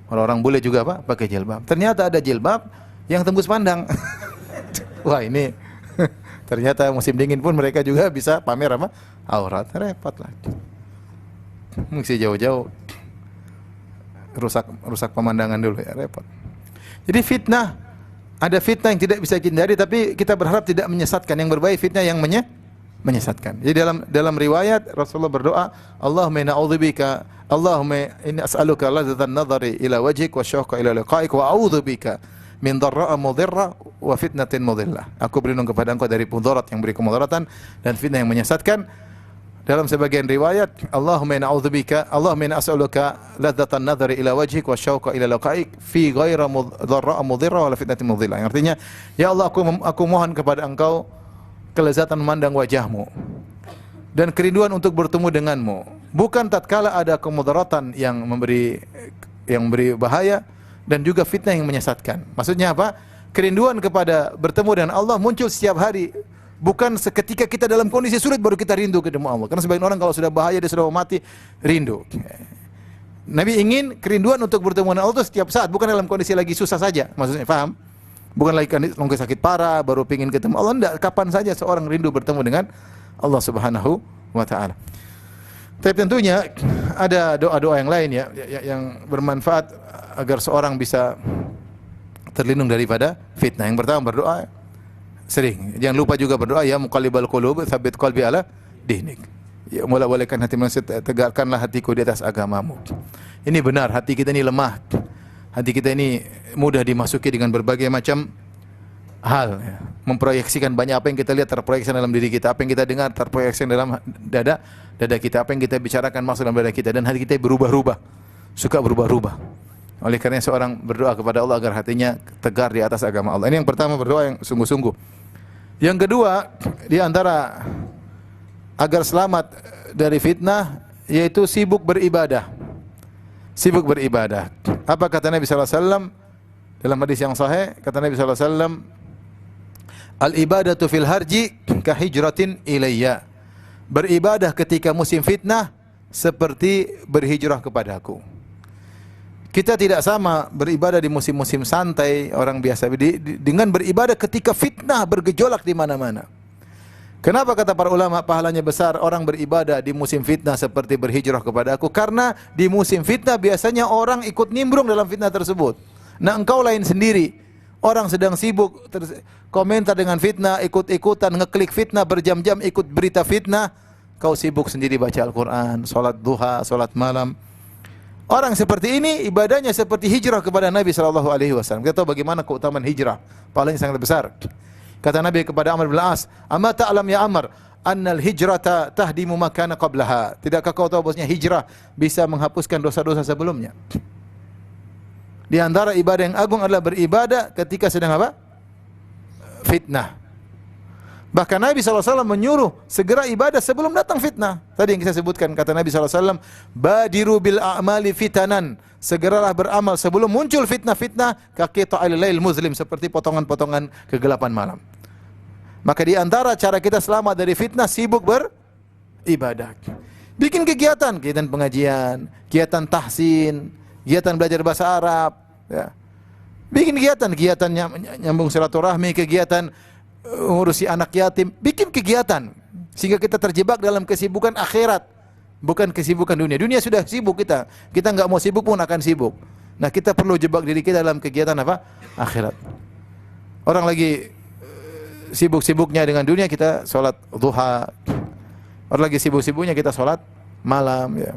orang-orang boleh juga apa pakai jilbab. Ternyata ada jilbab yang tembus pandang. Wah, ini ternyata musim dingin pun mereka juga bisa pamer apa aurat, repot lah. Mesti jauh-jauh, rusak pemandangan dulu, ya, repot. Jadi fitnah. Ada fitnah yang tidak bisa hindari tapi kita berharap tidak menyesatkan. Yang berbahaya fitnah yang menyesatkan. Jadi dalam riwayat Rasulullah berdoa, Allahumma inna a'udzubika, Allahumma inni as'aluka ladzatan nadhari ila wajhik wa syauqa ila liqa'ik wa a'udzubika min dharra'a mudhirra wa fitnatin mudhillah. Aku berlindung kepada Engkau dari mudarat yang beri kemudaratan dan fitnah yang menyesatkan. Dalam sebagian riwayat, Allahumma inna a'udzubika, Allahumma inna as'aluka ladzatan nadhari ila wajhik wa syauqa ila liqa'ik fi ghairi dharra'a mudhirra wa fitnatin mudhillah. Yang artinya, ya Allah, aku mohon kepada Engkau kelezatan memandang wajahmu dan kerinduan untuk bertemu denganmu, bukan tatkala ada kemudaratan yang memberi bahaya dan juga fitnah yang menyesatkan. Maksudnya apa? Kerinduan kepada bertemu dengan Allah muncul setiap hari. Bukan seketika kita dalam kondisi sulit baru kita rindu ketemu Allah. Karena sebagian orang kalau sudah bahaya, dia sudah mau mati, rindu. Nabi ingin kerinduan untuk bertemu dengan Allah itu setiap saat, bukan dalam kondisi lagi susah saja. Maksudnya, paham? Bukan lagi sakit parah baru ingin ketemu Allah, enggak, kapan saja seorang rindu bertemu dengan Allah Subhanahu wa taala. Tapi tentunya ada doa-doa yang lain, ya, yang bermanfaat agar seorang bisa terlindung daripada fitnah. Yang pertama berdoa sering. Jangan lupa juga berdoa, ya muqallibal qulub, tsabbit qalbi ala dinik. Ya mula-mulakan hati manusia, tegakkanlah hatiku di atas agamamu. Ini benar, hati kita ini lemah. Hati kita ini mudah dimasuki dengan berbagai macam hal, ya. Memproyeksikan banyak apa yang kita lihat terproyeksi dalam diri kita, apa yang kita dengar terproyeksi dalam dada kita, apa yang kita bicarakan masuk dalam dada kita, dan hati kita berubah-ubah, suka berubah-ubah. Oleh karena seorang berdoa kepada Allah agar hatinya tegar di atas agama Allah. Ini yang pertama, berdoa yang sungguh-sungguh. Yang kedua, di antara agar selamat dari fitnah, yaitu sibuk beribadah. Sibuk beribadah. Apa kata Nabi sallallahu alaihi wasallam dalam hadis yang sahih? Kata Nabi sallallahu alaihi wasallam, "Al-ibadatu fil harji ka hijratin ilayya." Beribadah ketika musim fitnah seperti berhijrah kepadaku. Kita tidak sama beribadah di musim-musim santai orang biasa dengan beribadah ketika fitnah bergejolak di mana-mana. Kenapa kata para ulama pahalanya besar orang beribadah di musim fitnah seperti berhijrah kepada aku? Karena di musim fitnah biasanya orang ikut nimbrung dalam fitnah tersebut. Nah, engkau lain sendiri. Orang sedang sibuk komentar dengan fitnah, ikut-ikutan ngeklik fitnah berjam-jam, ikut berita fitnah. Kau sibuk sendiri baca Al-Quran, salat duha, salat malam. Orang seperti ini ibadahnya seperti hijrah kepada Nabi sallallahu alaihi wasallam. Kita tahu bagaimana keutamaan hijrah, pahalanya sangat besar. Kata Nabi kepada Amr bin As, "Amma ta'lam ya Amr, annal hijrata tahdimu ma kana qablaha." Tidakkah kau tahu bahwasanya hijrah bisa menghapuskan dosa-dosa sebelumnya? Di antara ibadah yang agung adalah beribadah ketika sedang apa? Fitnah. Bahkan Nabi SAW menyuruh segera ibadah sebelum datang fitnah. Tadi yang kita sebutkan, kata Nabi SAW, "Badiru bil a'mali fitanan." Segeralah beramal sebelum muncul fitnah-fitnah, kaqita'il lail muzlim, seperti potongan-potongan kegelapan malam. Maka di antara cara kita selamat dari fitnah, sibuk beribadah. Bikin kegiatan pengajian, kegiatan tahsin, kegiatan belajar bahasa Arab, ya. Bikin kegiatan nyambung silaturahmi, kegiatan ngurusi anak yatim, bikin kegiatan sehingga kita terjebak dalam kesibukan akhirat, bukan kesibukan dunia. Dunia sudah sibuk kita enggak mau sibuk pun akan sibuk. Nah, kita perlu jebak diri kita dalam kegiatan apa? Akhirat. Orang lagi sibuk-sibuknya dengan dunia, kita sholat duha. Orang lagi sibuk-sibuknya, kita sholat malam, ya.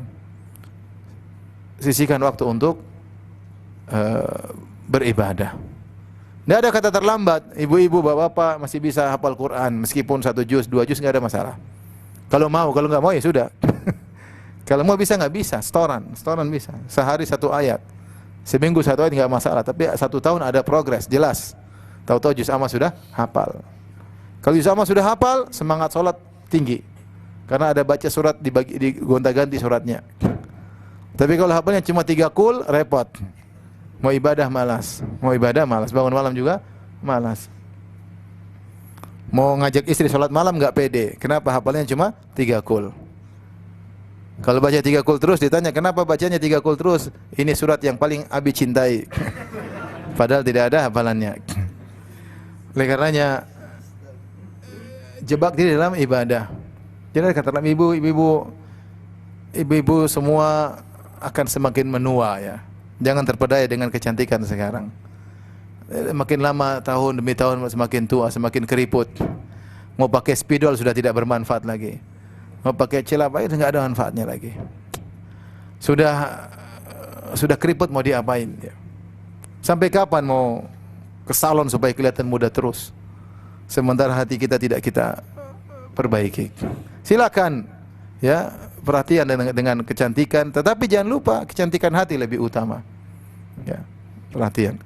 Sisihkan waktu untuk beribadah. Tidak ada kata terlambat. Ibu-ibu, bapak-bapak masih bisa hafal Quran meskipun 1 juz, 2 juz, enggak ada masalah. Kalau mau, kalau enggak mau ya sudah. Kalau mau bisa, enggak bisa, setoran bisa. Sehari 1 ayat. Seminggu 1 ayat enggak masalah, tapi 1 tahun ada progres jelas. Tahu-tahu juz amma sudah hafal. Kalau juz amma sudah hafal, semangat salat tinggi. Karena ada baca surat digonta-ganti suratnya. Tapi kalau hafalnya cuma 3 kul, repot. Mau ibadah malas, bangun malam juga malas. Mau ngajak istri sholat malam enggak pede. Kenapa? Hafalnya cuma 3 kul. Kalau baca 3 kul terus ditanya, kenapa bacanya 3 kul terus? Ini surat yang paling Abi cintai. Padahal tidak ada hafalannya. Oleh karenanya jebak diri dalam ibadah. Jadi kata ibu-ibu semua akan semakin menua, ya. Jangan terpedaya dengan kecantikan sekarang. Makin lama, tahun demi tahun semakin tua, semakin keriput. Mau pakai spidol sudah tidak bermanfaat lagi. Mau pakai celap aja enggak ada manfaatnya lagi. Sudah keriput mau diapain, ya. Sampai kapan mau ke salon supaya kelihatan muda terus? Sementara hati kita tidak kita perbaiki. Silakan, ya, perhatian dengan kecantikan, tetapi jangan lupa kecantikan hati lebih utama. Ya, perhatian.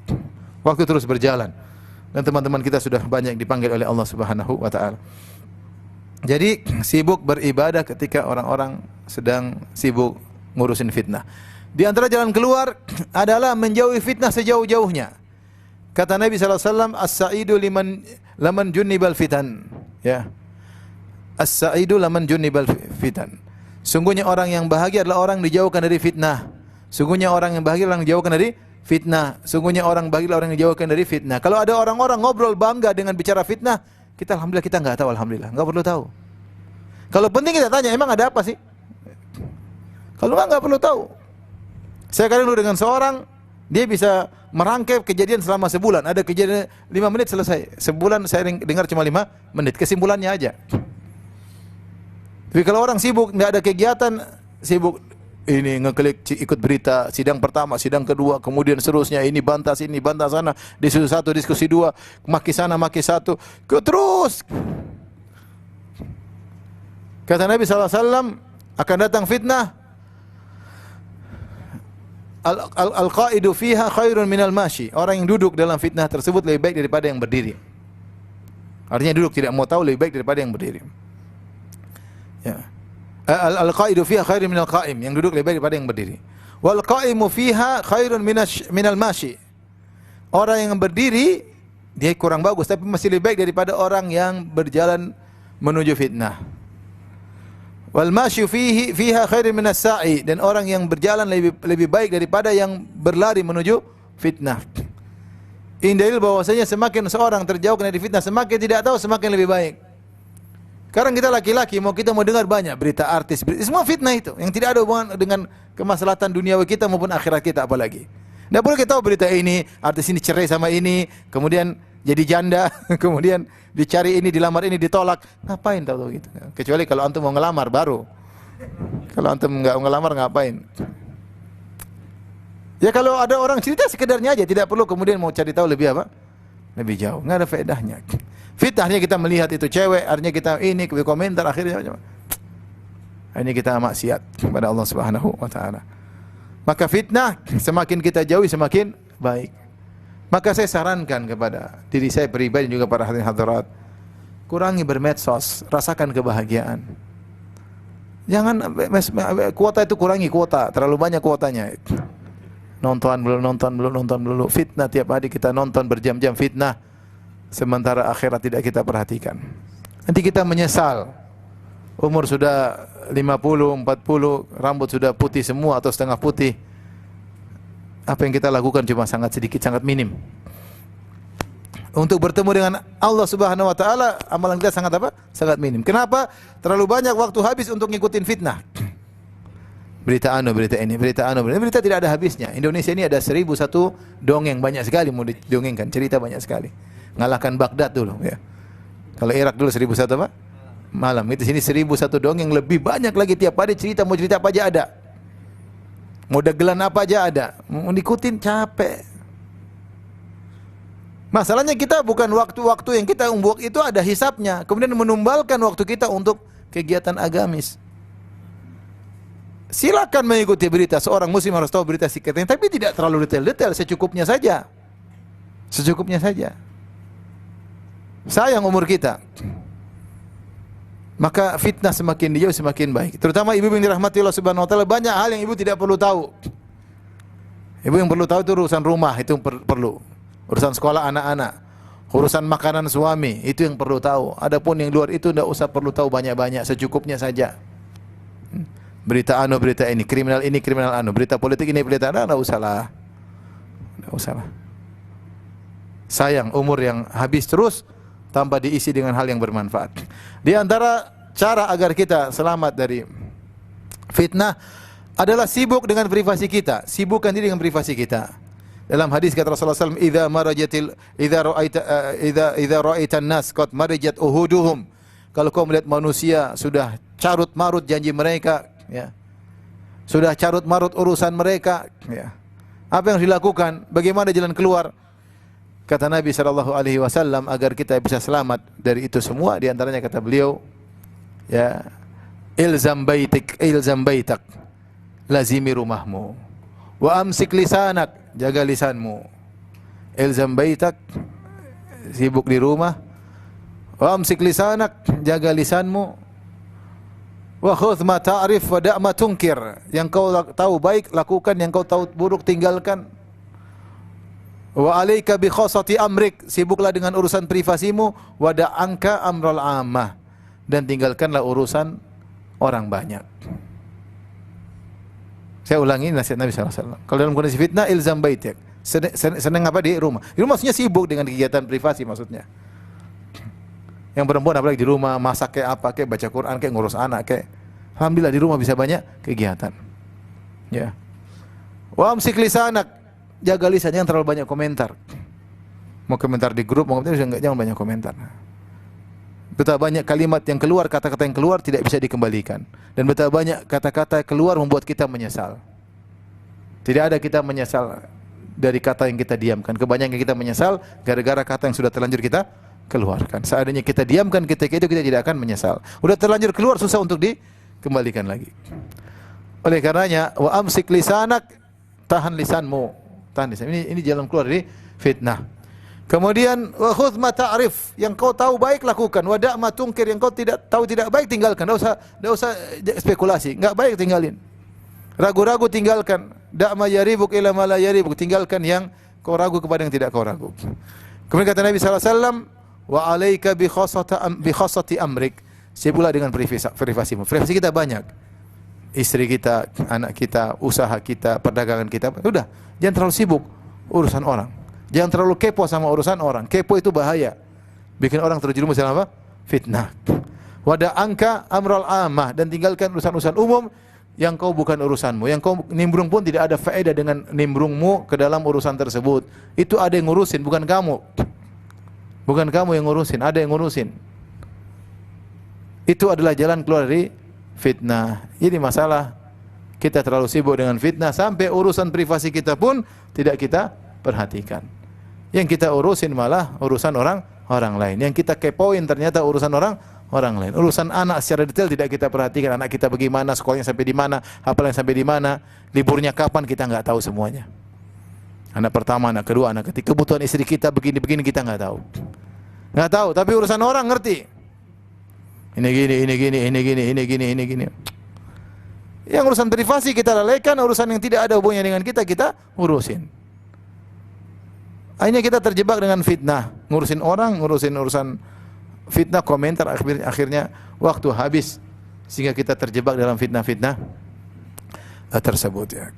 Waktu terus berjalan dan teman-teman kita sudah banyak dipanggil oleh Allah Subhanahu wa taala. Jadi sibuk beribadah ketika orang-orang sedang sibuk ngurusin fitnah. Di antara jalan keluar adalah menjauhi fitnah sejauh-jauhnya. Kata Nabi sallallahu alaihi wasallam, "As-sa'idu laman junnibal fitan." Ya. As-sa'idu laman junnibal fitan. Sungguhnya orang yang bahagia adalah orang yang dijauhkan dari fitnah. Sungguhnya orang yang bahagia adalah orang yang dijauhkan dari fitnah. Sungguhnya orang bahagia adalah orang yang dijauhkan dari fitnah. Kalau ada orang-orang ngobrol bangga dengan bicara fitnah, kita alhamdulillah kita enggak tahu, alhamdulillah, enggak perlu tahu. Kalau penting kita tanya, emang ada apa sih? Kalau enggak perlu tahu. Saya kadang dulu dengan seorang, dia bisa merangkai kejadian selama sebulan. Ada kejadian 5 menit selesai. Sebulan saya dengar cuma 5 menit, kesimpulannya aja. Tapi kalau orang sibuk, enggak ada kegiatan, sibuk ini ngeklik ikut berita sidang pertama, sidang kedua, kemudian seterusnya ini bantah sini, bantah sana, diskusi satu, diskusi dua, maki sana, maki satu, terus. Kata Nabi SAW, akan datang fitnah. Al-qa'idu fiha khairun minal mashi. Orang yang duduk dalam fitnah tersebut lebih baik daripada yang berdiri. Artinya duduk tidak mau tahu lebih baik daripada yang berdiri. Ya. Al-qa'idu fiha khairun minal qa'im. Yang duduk lebih baik daripada yang berdiri. Wal qa'imu fiha khairun minal mashi. Orang yang berdiri dia kurang bagus tapi masih lebih baik daripada orang yang berjalan menuju fitnah. Wal masyu fiha khairun minas sa'i, dan orang yang berjalan lebih baik daripada yang berlari menuju fitnah. Ini dalil bahwasanya semakin seorang terjauh dari fitnah, semakin tidak tahu semakin lebih baik. Sekarang kita laki-laki kita mau dengar banyak berita artis, semua fitnah itu yang tidak ada hubungan dengan kemaslahatan duniawi kita maupun akhirat kita apalagi. Tidak perlu kita tahu berita ini, artis ini cerai sama ini, kemudian jadi janda, kemudian dicari ini, dilamar ini, ditolak. Ngapain tahu gitu? Kecuali kalau antum mau ngelamar baru. Kalau antum enggak ngelamar ngapain? Ya kalau ada orang cerita sekedarnya aja, tidak perlu kemudian mau cari tahu lebih apa? Lebih jauh. Enggak ada faedahnya. Fitnahnya kita melihat itu cewek, artinya kita ini komentar akhirnya ini kita maksiat kepada Allah Subhanahu wa taala. Maka fitnah semakin kita jauhi semakin baik. Maka saya sarankan kepada diri saya pribadi juga para hadirin hadirat, kurangi bermedsos, rasakan kebahagiaan. Jangan kuota itu kurangi kuota, terlalu banyak kuotanya. Nonton belum, fitnah tiap hari kita nonton berjam-jam fitnah, sementara akhirat tidak kita perhatikan. Nanti kita menyesal. Umur sudah 50, 40, rambut sudah putih semua atau setengah putih. Apa yang kita lakukan cuma sangat sedikit, sangat minim. Untuk bertemu dengan Allah Subhanahu wa taala, amalan kita sangat apa? Sangat minim. Kenapa? Terlalu banyak waktu habis untuk ngikutin fitnah. Berita berita ini, berita tidak ada habisnya. Indonesia ini ada 1001 dongeng, banyak sekali mau didongengkan, cerita banyak sekali. Ngalahkan Baghdad dulu ya. Kalau Irak dulu 1001 apa? Malam. Itu sini 1001 dongeng, lebih banyak lagi tiap hari cerita, mau cerita apa aja ada. Mau dagelan apa aja ada. Mau ikutin capek. Masalahnya kita bukan waktu-waktu yang kita buang itu ada hisapnya. Kemudian menumbalkan waktu kita untuk kegiatan agamis. Silakan mengikuti berita. Seorang muslim harus tahu berita sikatnya, tapi tidak terlalu detail-detail, secukupnya saja. Secukupnya saja. Sayang umur kita. Maka fitnah semakin dijauh semakin baik. Terutama ibu yang dirahmati Allah Subhanahu wa taala, banyak hal yang ibu tidak perlu tahu. Ibu yang perlu tahu itu urusan rumah, itu perlu. Urusan sekolah anak-anak, urusan makanan suami, itu yang perlu tahu. Adapun yang luar itu tidak usah perlu tahu banyak-banyak, secukupnya saja. Berita berita ini, kriminal berita politik ini, berita enggak usahlah. Enggak usahlah. Sayang umur yang habis terus tanpa diisi dengan hal yang bermanfaat. Di antara cara agar kita selamat dari fitnah adalah sibuk dengan privasi kita. Sibukkan diri dengan privasi kita. Dalam hadis kata Rasulullah SAW, idza ra'aitan nas qad marajat uhuduhum. Kalau kau melihat manusia sudah carut marut janji mereka, ya. Sudah carut marut urusan mereka, ya. Apa yang dilakukan? Bagaimana jalan keluar? Kata Nabi SAW, agar kita bisa selamat dari itu semua, di antaranya kata beliau, ya, ilzam baitak, lazimi rumahmu, wa amsik lisanak, jaga lisanmu. Ilzam baitak, sibuk di rumah, wa amsik lisanak, jaga lisanmu, wa khudh ma ta'rif wa da' ma tunkir, yang kau tahu baik lakukan, yang kau tahu buruk tinggalkan. Wa alaika bi khassati amrik, sibuklah dengan urusan privasimu, wa da'anka amral ammah, dan tinggalkanlah urusan orang banyak. Saya ulangi nasihat Nabi SAW. Kalau dalam kondisi fitnah, ilzam baitik. Senang apa di rumah? Di rumah maksudnya sibuk dengan kegiatan privasi maksudnya. Yang perempuan apalagi di rumah, masak kayak apa, kayak baca Quran, kayak ngurus anak, kayak alhamdulillah di rumah bisa banyak kegiatan. Ya. Wa amsik lisanak, jaga lisan, jangan terlalu banyak komentar. Mau komentar di grup, mau komentar jangan banyak komentar. Betapa banyak kalimat yang keluar, kata-kata yang keluar tidak bisa dikembalikan. Dan betapa banyak kata-kata keluar membuat kita menyesal. Tidak ada kita menyesal dari kata yang kita diamkan. Kebanyakan kita menyesal gara-gara kata yang sudah terlanjur kita keluarkan. Seandainya kita diamkan ketika itu, kita tidak akan menyesal. Udah terlanjur keluar, susah untuk dikembalikan lagi. Oleh karenanya, wa amsik lisanak, tahan lisanmu. Tahan lisan. Ini jalan keluar dari fitnah. Kemudian wa khudh ma ta'rif, yang kau tahu baik lakukan, wa da' ma tungkir, yang kau tidak tahu tidak baik tinggalkan. Enggak usah spekulasi, enggak baik tinggalin. Ragu-ragu tinggalkan. Da' ma yaribuk ila ma la yaribuk, tinggalkan yang kau ragu kepada yang tidak kau ragu. Kemudian kata Nabi sallallahu alaihi wasallam, wa 'alaika bi khassati amrik. Sibuklah dengan privasimu. Privasi kita banyak. Istri kita, anak kita, usaha kita, perdagangan kita. Udah, jangan terlalu sibuk urusan orang. Jangan terlalu kepo sama urusan orang. Kepo itu bahaya. Bikin orang terjerumus dalam apa? Fitnah. Wada angka amral amah, dan tinggalkan urusan-urusan umum yang kau bukan urusanmu. Yang kau nimbrung pun tidak ada faedah dengan nimbrungmu ke dalam urusan tersebut. Itu ada yang ngurusin, bukan kamu. Bukan kamu yang ngurusin, ada yang ngurusin. Itu adalah jalan keluar dari fitnah. Ini masalah kita terlalu sibuk dengan fitnah sampai urusan privasi kita pun tidak kita perhatikan. Yang kita urusin malah urusan orang lain. Yang kita kepoin ternyata urusan orang lain. Urusan anak secara detail tidak kita perhatikan. Anak kita bagaimana, sekolahnya sampai di mana, hafalan sampai di mana, liburnya kapan, kita enggak tahu semuanya. Anak pertama, anak kedua, anak ketiga, kebutuhan istri kita begini-begini kita enggak tahu. Enggak tahu, tapi urusan orang ngerti. Ini gini. Yang urusan privasi kita lalaikan, urusan yang tidak ada hubungannya dengan kita urusin. Akhirnya kita terjebak dengan fitnah, ngurusin orang, ngurusin urusan fitnah, komentar, akhirnya waktu habis sehingga kita terjebak dalam fitnah-fitnah tersebut ya.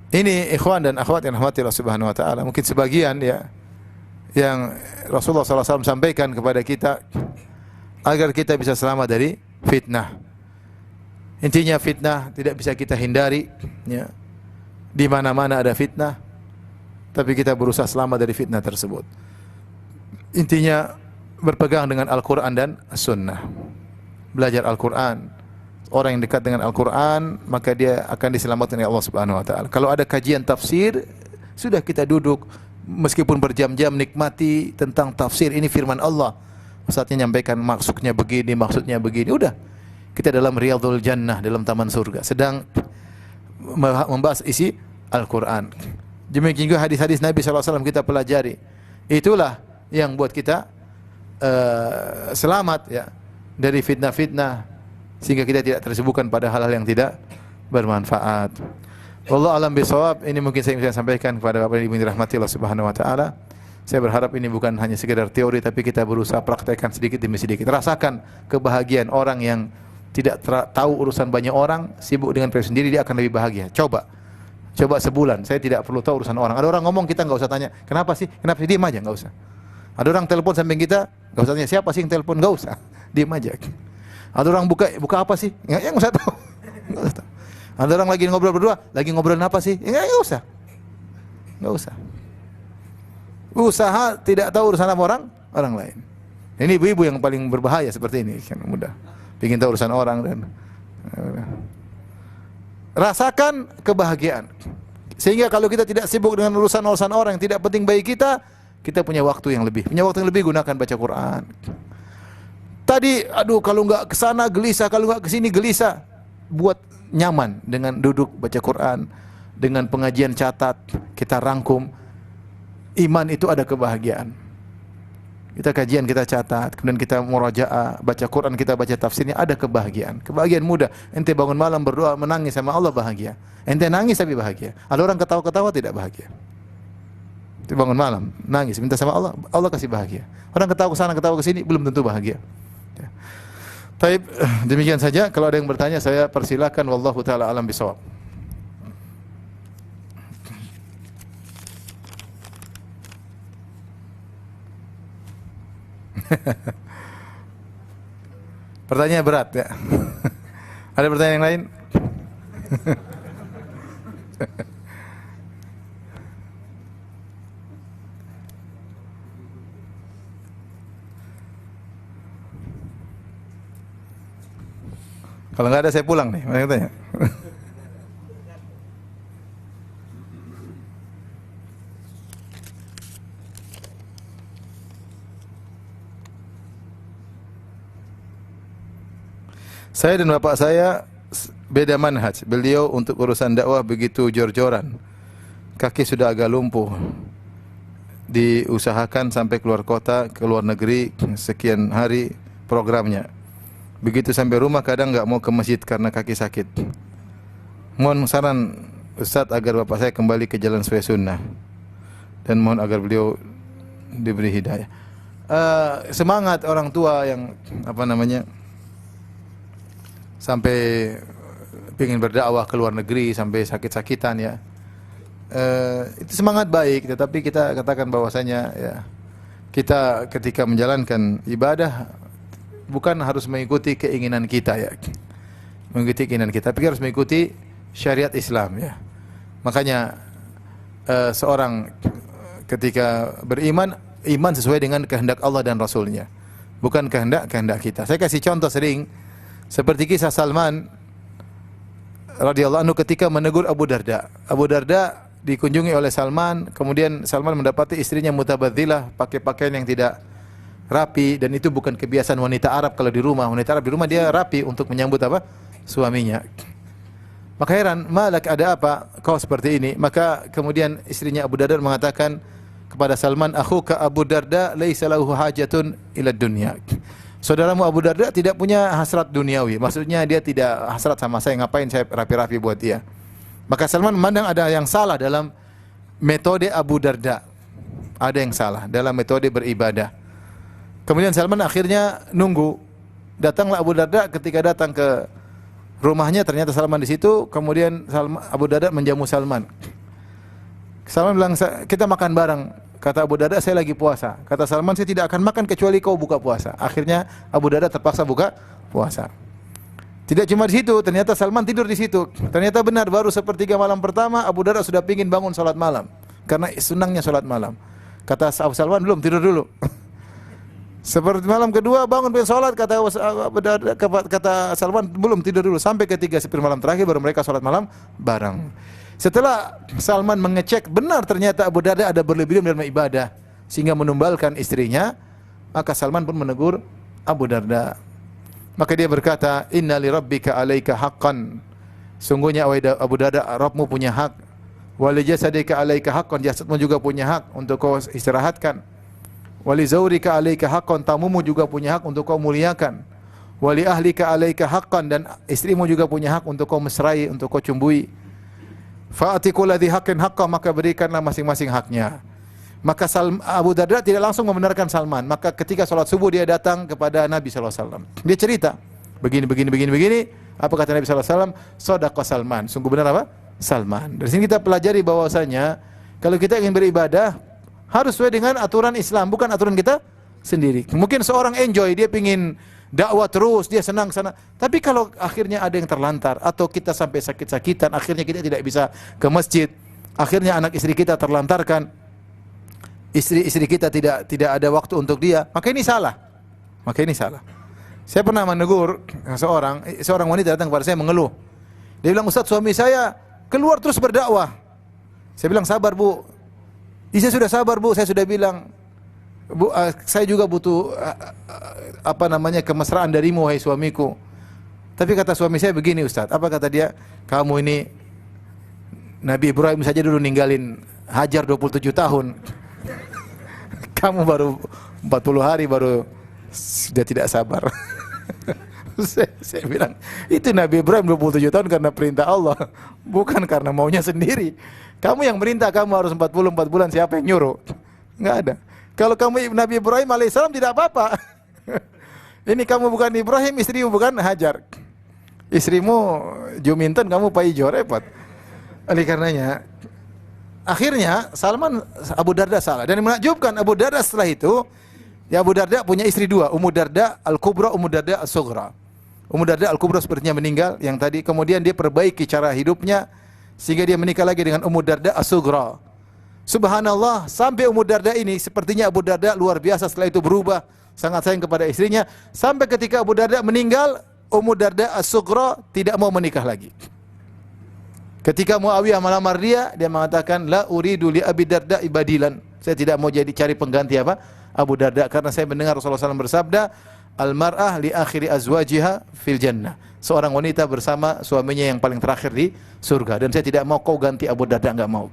Ini ikhwan dan akhwat yang rahmati Allah Subhanahu wa taala, mungkin sebagian ya yang Rasulullah SAW sampaikan kepada kita agar kita bisa selamat dari fitnah. Intinya fitnah tidak bisa kita hindari ya. Di mana-mana ada fitnah, tapi kita berusaha selamat dari fitnah tersebut. Intinya berpegang dengan Al-Quran dan As-Sunnah. Belajar Al-Quran. Orang yang dekat dengan Al-Quran, maka dia akan diselamatkan oleh Allah Subhanahu wa taala. Kalau ada kajian tafsir, sudah kita duduk meskipun berjam-jam nikmati tentang tafsir, ini firman Allah. Ustaznya nyampaikan maksudnya begini, udah. Kita dalam Riyadhul Jannah, dalam taman surga, sedang membahas isi Al-Quran. Demikian juga hadis-hadis Nabi SAW kita pelajari. Itulah yang buat kita selamat ya dari fitnah-fitnah, sehingga kita tidak tersibukkan pada hal-hal yang tidak bermanfaat. Wallahu a'lam bishawab. Ini mungkin saya bisa sampaikan kepada Bapak Ibu yang dirahmati Allah Subhanahu wa taala. Saya berharap ini bukan hanya sekedar teori, tapi kita berusaha praktekkan sedikit demi sedikit. Rasakan kebahagiaan orang yang tidak tahu urusan banyak orang, sibuk dengan diri sendiri, dia akan lebih bahagia. Coba sebulan, saya tidak perlu tahu urusan orang. Ada orang ngomong, kita enggak usah tanya, kenapa sih? Diam aja, enggak usah. Ada orang telepon samping kita, enggak usah tanya siapa sih yang telepon, enggak usah. Diam aja. Ada orang buka apa sih? Enggak usah tahu. Enggak usah tahu. Ada orang lagi ngobrol berdua, lagi ngobrolin apa sih? Enggak usah. Enggak usah. Usaha tidak tahu urusan apa orang lain. Ini ibu-ibu yang paling berbahaya seperti ini, kan mudah. Ingin tahu urusan orang dan rasakan kebahagiaan. Sehingga kalau kita tidak sibuk dengan urusan-urusan orang yang tidak penting bagi kita, kita punya waktu yang lebih. Punya waktu yang lebih, gunakan baca Quran. Tadi, kalau enggak ke sana gelisah, kalau enggak ke sini gelisah. Buat nyaman dengan duduk baca Quran, dengan pengajian catat, kita rangkum. Iman itu ada kebahagiaan. Kita kajian, kita catat, kemudian kita murajaah, baca Quran, kita baca tafsirnya, ada kebahagiaan. Kebahagiaan mudah. Ente bangun malam berdoa, menangis sama Allah, bahagia. Ente nangis tapi bahagia. Ada orang ketawa-ketawa tidak bahagia. Ente bangun malam, nangis, minta sama Allah, Allah kasih bahagia. Orang ketawa ke sana, ketawa ke sini, belum tentu bahagia. Taib, demikian saja. Kalau ada yang bertanya, saya persilakan. Wallahu ta'ala alam bisawab. Pertanyaan berat ya. Ada pertanyaan yang lain? Kalau nggak ada saya pulang nih. Mana katanya? Saya dan bapak saya beda manhaj. Beliau untuk urusan dakwah begitu jor-joran. Kaki sudah agak lumpuh. Diusahakan sampai keluar kota, ke luar negeri, sekian hari programnya. Begitu sampai rumah kadang nggak mau ke masjid karena kaki sakit. Mohon saran Ustaz agar bapak saya kembali ke jalan sesuai sunnah. Dan mohon agar beliau diberi hidayah. Semangat orang tua yang sampai ingin berdakwah ke luar negeri sampai sakit-sakitan ya. Itu semangat baik, tetapi kita katakan bahwasanya ya kita ketika menjalankan ibadah bukan harus mengikuti keinginan kita ya. Mengikuti keinginan kita, tapi harus mengikuti syariat Islam ya. Makanya seorang ketika beriman, iman sesuai dengan kehendak Allah dan Rasulnya, bukan kehendak kita. Saya kasih contoh sering seperti kisah Salman radhiyallahu anhu ketika menegur Abu Darda. Abu Darda dikunjungi oleh Salman, kemudian Salman mendapati istrinya mutabadzilah, pakai pakaian yang tidak rapi, dan itu bukan kebiasaan wanita Arab. Kalau di rumah, wanita Arab di rumah dia rapi untuk menyambut suaminya. Maka heran, malak, ada apa kau seperti ini? Maka kemudian istrinya Abu Darda mengatakan kepada Salman, akhuka Abu Darda laisa lahu hajatun ila dunya. Saudaramu Abu Darda tidak punya hasrat duniawi. Maksudnya dia tidak hasrat sama saya, ngapain saya rapi-rapi buat dia. Maka Salman memandang ada yang salah dalam metode Abu Darda. Ada yang salah dalam metode beribadah. Kemudian Salman akhirnya nunggu. Datanglah Abu Darda, ketika datang ke rumahnya ternyata Salman di situ. Kemudian Abu Darda menjamu Salman. Salman bilang, kita makan bareng. Kata Abu Darda, saya lagi puasa. Kata Salman, saya tidak akan makan kecuali kau buka puasa. Akhirnya Abu Darda terpaksa buka puasa. Tidak cuma di situ, ternyata Salman tidur di situ. Ternyata benar, baru sepertiga malam pertama Abu Darda sudah ingin bangun salat malam. Karena senangnya salat malam. Kata Abu Salman, belum, tidur dulu. Seperti malam kedua bangun pengen salat, kata Salman, belum, tidur dulu. Sampai ketiga malam terakhir baru mereka salat malam bareng. Setelah Salman mengecek, benar ternyata Abu Darda ada berlebihan dalam ibadah sehingga menumbalkan istrinya, maka Salman pun menegur Abu Darda. Maka dia berkata, inna li rabbika alaika haqqan. Sungguhnya Abu Darda, Rabbmu punya hak. Wa li jasadika alaika haqqan, jasadmu juga punya hak untuk kau istirahatkan. Wa li zawrika alaika haqqan, tamumu juga punya hak untuk kau muliakan. Wa li ahlika alaika haqqan, dan istrimu juga punya hak untuk kau mesrai, untuk kau cumbui. Fa'atiqul ladzi haqqin haqqan, maka berikanlah masing-masing haknya. Maka Abu Darda tidak langsung membenarkan Salman. Maka ketika salat subuh dia datang kepada Nabi sallallahu alaihi wasallam. Dia cerita, begini. Apa kata Nabi sallallahu alaihi wasallam? Shadaqa Salman. Sungguh benar apa? Salman. Dari sini kita pelajari bahwasanya kalau kita ingin beribadah harus sesuai dengan aturan Islam, bukan aturan kita sendiri. Mungkin seorang enjoy, dia pingin dakwah terus, dia senang sana. Tapi kalau akhirnya ada yang terlantar atau kita sampai sakit-sakitan, akhirnya kita tidak bisa ke masjid, akhirnya anak istri kita terlantarkan, istri kita tidak ada waktu untuk dia, maka ini salah. Saya pernah menegur seorang wanita datang kepada saya mengeluh. Dia bilang, Ustaz, suami saya keluar terus berdakwah. Saya bilang, sabar Bu. Saya sudah sabar Bu, saya sudah bilang, Bu, saya juga butuh kemesraan darimu, wahai suamiku. Tapi kata suami saya begini, Ustaz. Apa kata dia? Kamu ini Nabi Ibrahim saja dulu ninggalin Hajar 27 tahun. Kamu baru 40 hari baru sudah tidak sabar. Saya bilang, itu Nabi Ibrahim 27 tahun karena perintah Allah, bukan karena maunya sendiri. Kamu yang merintah kamu harus 44 bulan, siapa yang nyuruh? Enggak ada. Kalau kamu Nabi Ibrahim alaihissalam tidak apa-apa. Ini kamu bukan Ibrahim, istrimu bukan Hajar. Istrimu Juminten, kamu Paijo, repot. Oleh karenanya, akhirnya Abu Darda salah. Dan menakjubkan, Abu Darda setelah itu, Abu Darda punya istri dua, Ummu Darda Al-Kubra, Ummu Darda As-Sughra. Ummu Darda Al-Kubra sepertinya meninggal, yang tadi, kemudian dia perbaiki cara hidupnya, sehingga dia menikah lagi dengan Ummu Darda As-Sughra. Subhanallah, sampai Ummu Darda ini, sepertinya Abu Darda luar biasa setelah itu berubah, sangat sayang kepada istrinya, sampai ketika Abu Darda meninggal, Ummu Darda As-Sughra tidak mau menikah lagi. Ketika Muawiyah melamar dia mengatakan la uridu li Abi Darda ibadilan. Saya tidak mau jadi cari pengganti apa? Abu Darda, karena saya mendengar Rasulullah SAW bersabda, al-mar'ah li akhiri azwajiha fil jannah. Seorang wanita bersama suaminya yang paling terakhir di surga, dan saya tidak mau kau ganti Abu Darda, enggak mau.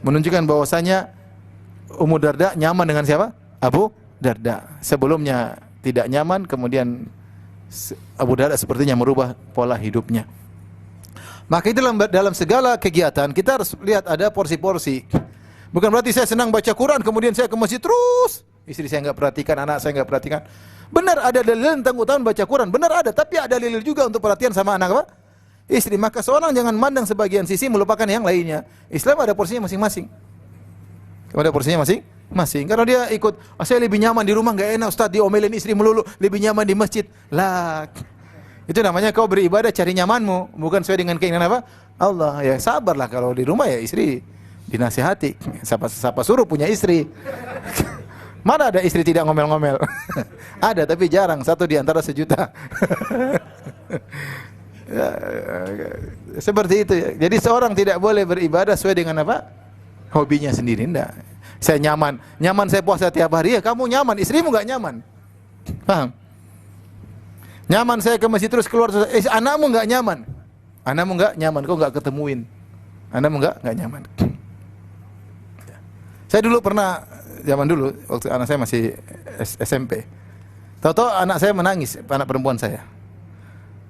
Menunjukkan bahwasanya Ummu Darda nyaman dengan siapa? Abu Darda. Sebelumnya tidak nyaman, kemudian Abu Darda sepertinya merubah pola hidupnya. Maka itu dalam segala kegiatan kita harus lihat ada porsi-porsi. Bukan berarti saya senang baca Quran kemudian saya ke masjid terus. Istri saya enggak perhatikan, anak saya enggak perhatikan. Benar ada dalil tentang utama baca Quran, benar ada, tapi ada dalil juga untuk perhatian sama anak apa? Istri. Maka seorang jangan mandang sebagian sisi melupakan yang lainnya. Islam ada porsinya masing-masing. Ada porsinya masing-masing. Kalau dia ikut, saya lebih nyaman di rumah, enggak enak Ustaz diomelin istri melulu, lebih nyaman di masjid. Lah, itu namanya kau beribadah cari nyamanmu, bukan sesuai dengan keinginan apa? Allah. Ya sabarlah, kalau di rumah ya istri dinasihati. Siapa suruh punya istri? Mana ada istri tidak ngomel-ngomel? Ada, tapi jarang, satu di antara sejuta. Ya, seperti itu ya. Jadi seorang tidak boleh beribadah sesuai dengan apa? Hobinya sendiri, enggak. Saya nyaman saya puasa tiap hari, ya kamu nyaman, istrimu enggak nyaman. Paham? Nyaman saya ke masjid terus keluar, anakmu enggak nyaman. Anakmu enggak nyaman, kau enggak ketemuin. Anakmu enggak nyaman. Saya dulu pernah, zaman dulu waktu anak saya masih SMP. Tahu-tahu anak saya menangis, anak perempuan saya.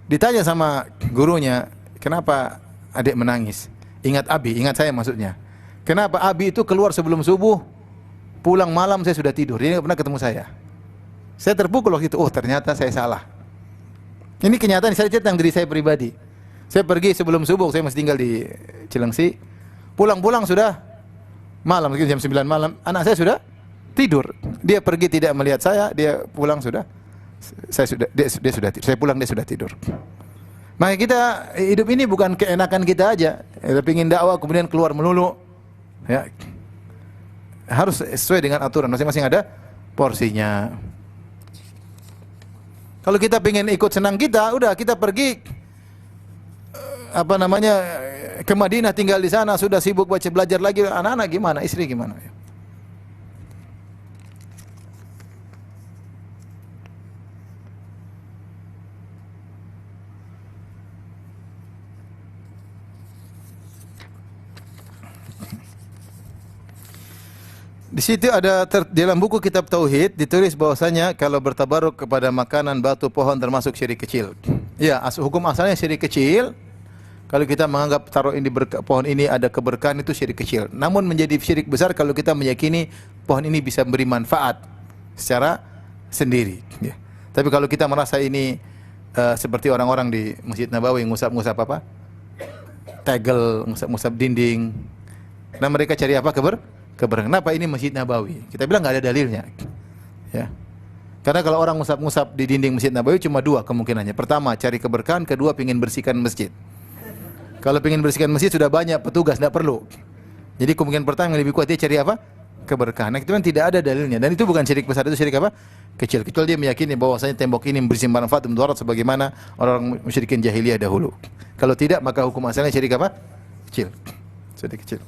Ditanya sama gurunya, "Kenapa adik menangis?" Ingat Abi, ingat saya maksudnya. "Kenapa Abi itu keluar sebelum subuh, pulang malam saya sudah tidur. Dia enggak pernah ketemu saya." Saya terpukul waktu itu, oh ternyata saya salah. Ini kenyataan, saya cerita tentang diri saya pribadi. Saya pergi sebelum subuh, saya masih tinggal di Cilengsi. Pulang-pulang sudah malam, mungkin jam 9 malam, anak saya sudah tidur. Dia pergi tidak melihat saya, dia pulang sudah dia sudah tidur. Saya pulang dia sudah tidur. Maka kita hidup ini bukan keenakan kita aja. Kita ingin dakwah kemudian keluar melulu. Ya. Harus sesuai dengan aturan, masing-masing ada porsinya. Kalau kita ingin ikut senang kita, udah kita pergi ke Madinah, tinggal di sana, sudah sibuk belajar lagi. Anak-anak gimana? Istri gimana? Di situ ada dalam buku kitab Tauhid ditulis bahwasanya kalau bertabaruk kepada makanan, batu, pohon termasuk syirik kecil. Ya, hukum asalnya syirik kecil. Kalau kita menganggap taruh ini pohon ini ada keberkahan, itu syirik kecil. Namun menjadi syirik besar kalau kita meyakini pohon ini bisa memberi manfaat secara sendiri. Ya. Tapi kalau kita merasa ini seperti orang-orang di Masjid Nabawi ngusap-ngusap apa? Tegel, ngusap-ngusap dinding. Nah mereka cari apa? Keberkahan. Kenapa ini Masjid Nabawi? Kita bilang nggak ada dalilnya. Ya. Karena kalau orang ngusap-ngusap di dinding Masjid Nabawi cuma dua kemungkinannya. Pertama, cari keberkahan. Kedua, ingin bersihkan masjid. Kalau ingin bersihkan masjid sudah banyak petugas, tidak perlu. Jadi kemungkinan pertama yang lebih kuat dia cari apa? Keberkahan. Nah, itu kan tidak ada dalilnya. Dan itu bukan syirik besar, itu syirik apa? Kecil. Kecuali dia meyakini bahwasanya tembok ini memberi manfaat mudarat sebagaimana orang musyrikin jahiliyah dahulu. Kalau tidak, maka hukum asalnya syirik apa? Kecil. Syirik kecil.